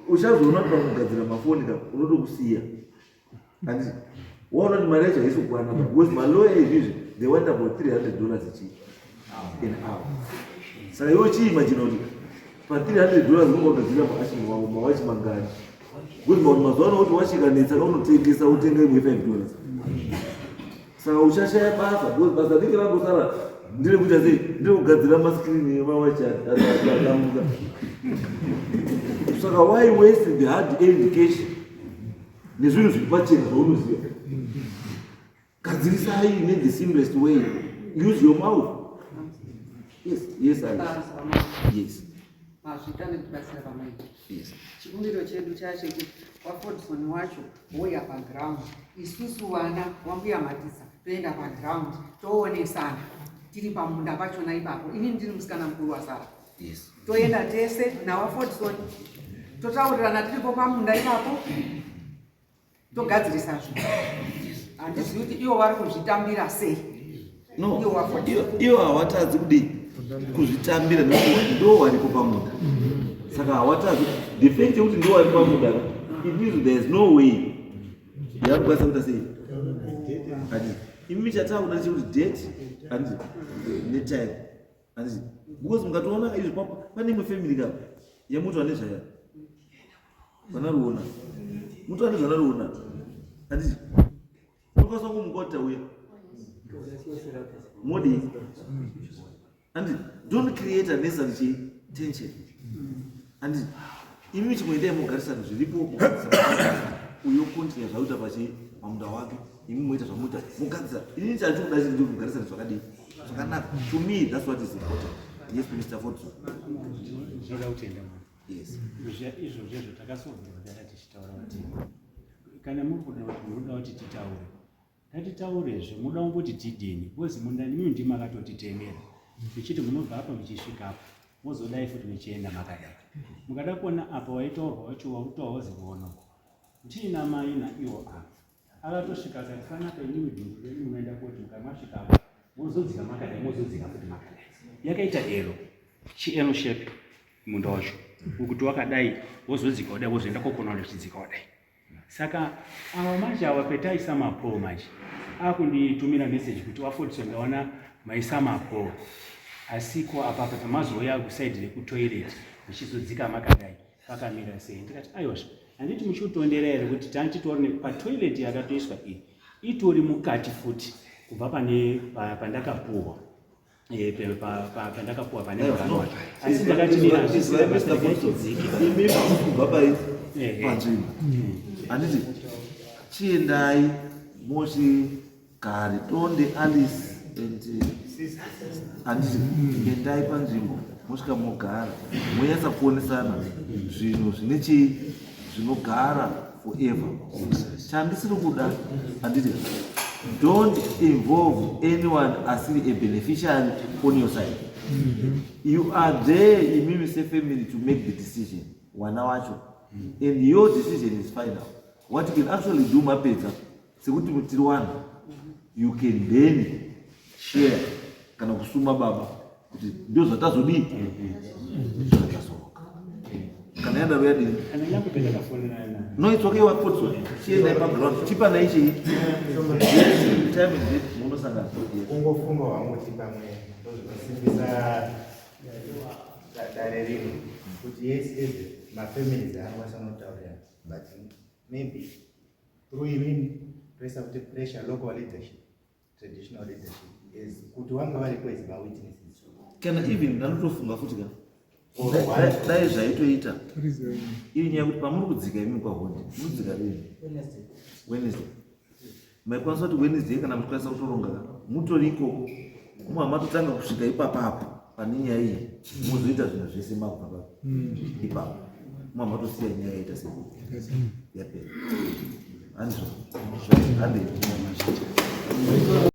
uchazoona kuti pakugadzira mafoni ka unotokusiya handiti waona kuti mari yacho haisi kukwana because maloya izvizvi they want about $300 in hour. Saka iwe chiimagine kuti pa $300 unogadzira mawachi mangani kuti mazuva ano kuti wasvika netsaka unotengesa utenge imwe $5. Saka uchashaya basa because basa ringe rangosara ndiri kuita sei ndiri kugadzira maskirini emawachi adamuka. Saka why waste the hard education nezvinhu zviri pachena zvaunoziva gadzirisai in the simplest way. Use your mouth. Yes, yes, yes. Yes. Chikumbiro chedu chacho kuti waFordson wacho woya paground isusu vana wambuya Mutasa toenda paground toonesana tiri pamunda pachona ipapo ini ndiri musikana mukuru wasara. Yes. Toenda tese nawaFordson totaurirana tiripo pamunda ipapo togadzirisa zvinhu. Handizivi kuti ivo vari kuzvitambira sei. No, ivo hawatadzi kudii kuzvitambira nekuti ndo varipo pamunda. Saka hawatadzi the fact yekuti ndo vari pamunda it means there is no way yakukwanisa kuita sei. Imi chatakuda chekuti date and netime handiti because mukatoona izvi papo pane imwe family ka yemutu ane zvaya vanaruona mutu ane zvanaruona handiti unokwanisa kumukota uya modi and don't create a necessary tension and imi chimwe mugarisana zviripo uyo continue zvauta pachi pamunda wake imi moita zvamuita mugadzira ini chacho kuda chiri mugarisana zvakadii zvakanaka. To me that's what is important. Yes, Mr. Fordson. Zvinoda kutenda yes izvo zvezvo takasovhera tichitaura kuti kana muri kuda kuti munoda kuti titaure ngatitaurezve muda kumboti tidini because mundani mimi ndimi makatotitengera tichiti munobva apa muchisvikapo mozodai futi muchienda makadai mukada kuona apa waitaurwa wacho wautaurwa zivono ndiina mai naiwo apa akatosvika akafanaka inimi bhindu renyu munoenda kuti mukamasvikapo mozodzika makadai mozodzika futi makadai yakaita ero chieno shape munda wacho ukuti wakadai wozodzika kudai wozoenda kokona uchidzika kudai. Saka awa manje awa petaisa mapo manje akunditumira message kuti waFordson ndaona maisa mapo asiko apapa pamazoya kuside rekutoilet muchizodzika makadai pakamira sei ndikati ayosha handiti muchiutonderera here kuti tantitori patoilet yakatoiswa iyi itori mukati futi kubva pane pandakapuwa pandakapuwa pane mwana asi ndakatimira imi kubva panzvimbo handiti chiendai mochigare tonde Alice handiti endai panzvimbo mosvika mogara monyatsa kuonesana zvinhu zvine chii zvinogara forever. Chandisiri kuda handiti don't involve anyone asiri a beneficiary on your side. You are there imimi se family to make the decision. Wana wacho and your decision is final. What you can actually do mapedza sekuti mutiri one, you can then share kana kusuma baba kuti ndio zvatazodii kana yenda ready anengapenda kafonera na no, it's okay what puts she na background chipa na ichi time is muno sanga kungofunga wangu pamwe ndozvinosimbisa dare rino kuti yes mafamilies anokwanisa kutaurira, but maybe through imini toisa kuti pressure local leadership, traditional leadership is kuti wanga vari kwezi mawitnesses kana even ndanotofunga futi kana dai zvaitoita iri nyaya kuti pamuri kudzika imi kwahondi mudzika rini Wednesday maikwanisa kuti Wednesday kana muchikwanisa kutoronga mutori ikoko muhamatotanga kusvika ipapapo pane nyaya iyi muzoita zvinhu zvese makubva papo ipapo muhamatosiya nyaya yaita sei yapera handizvo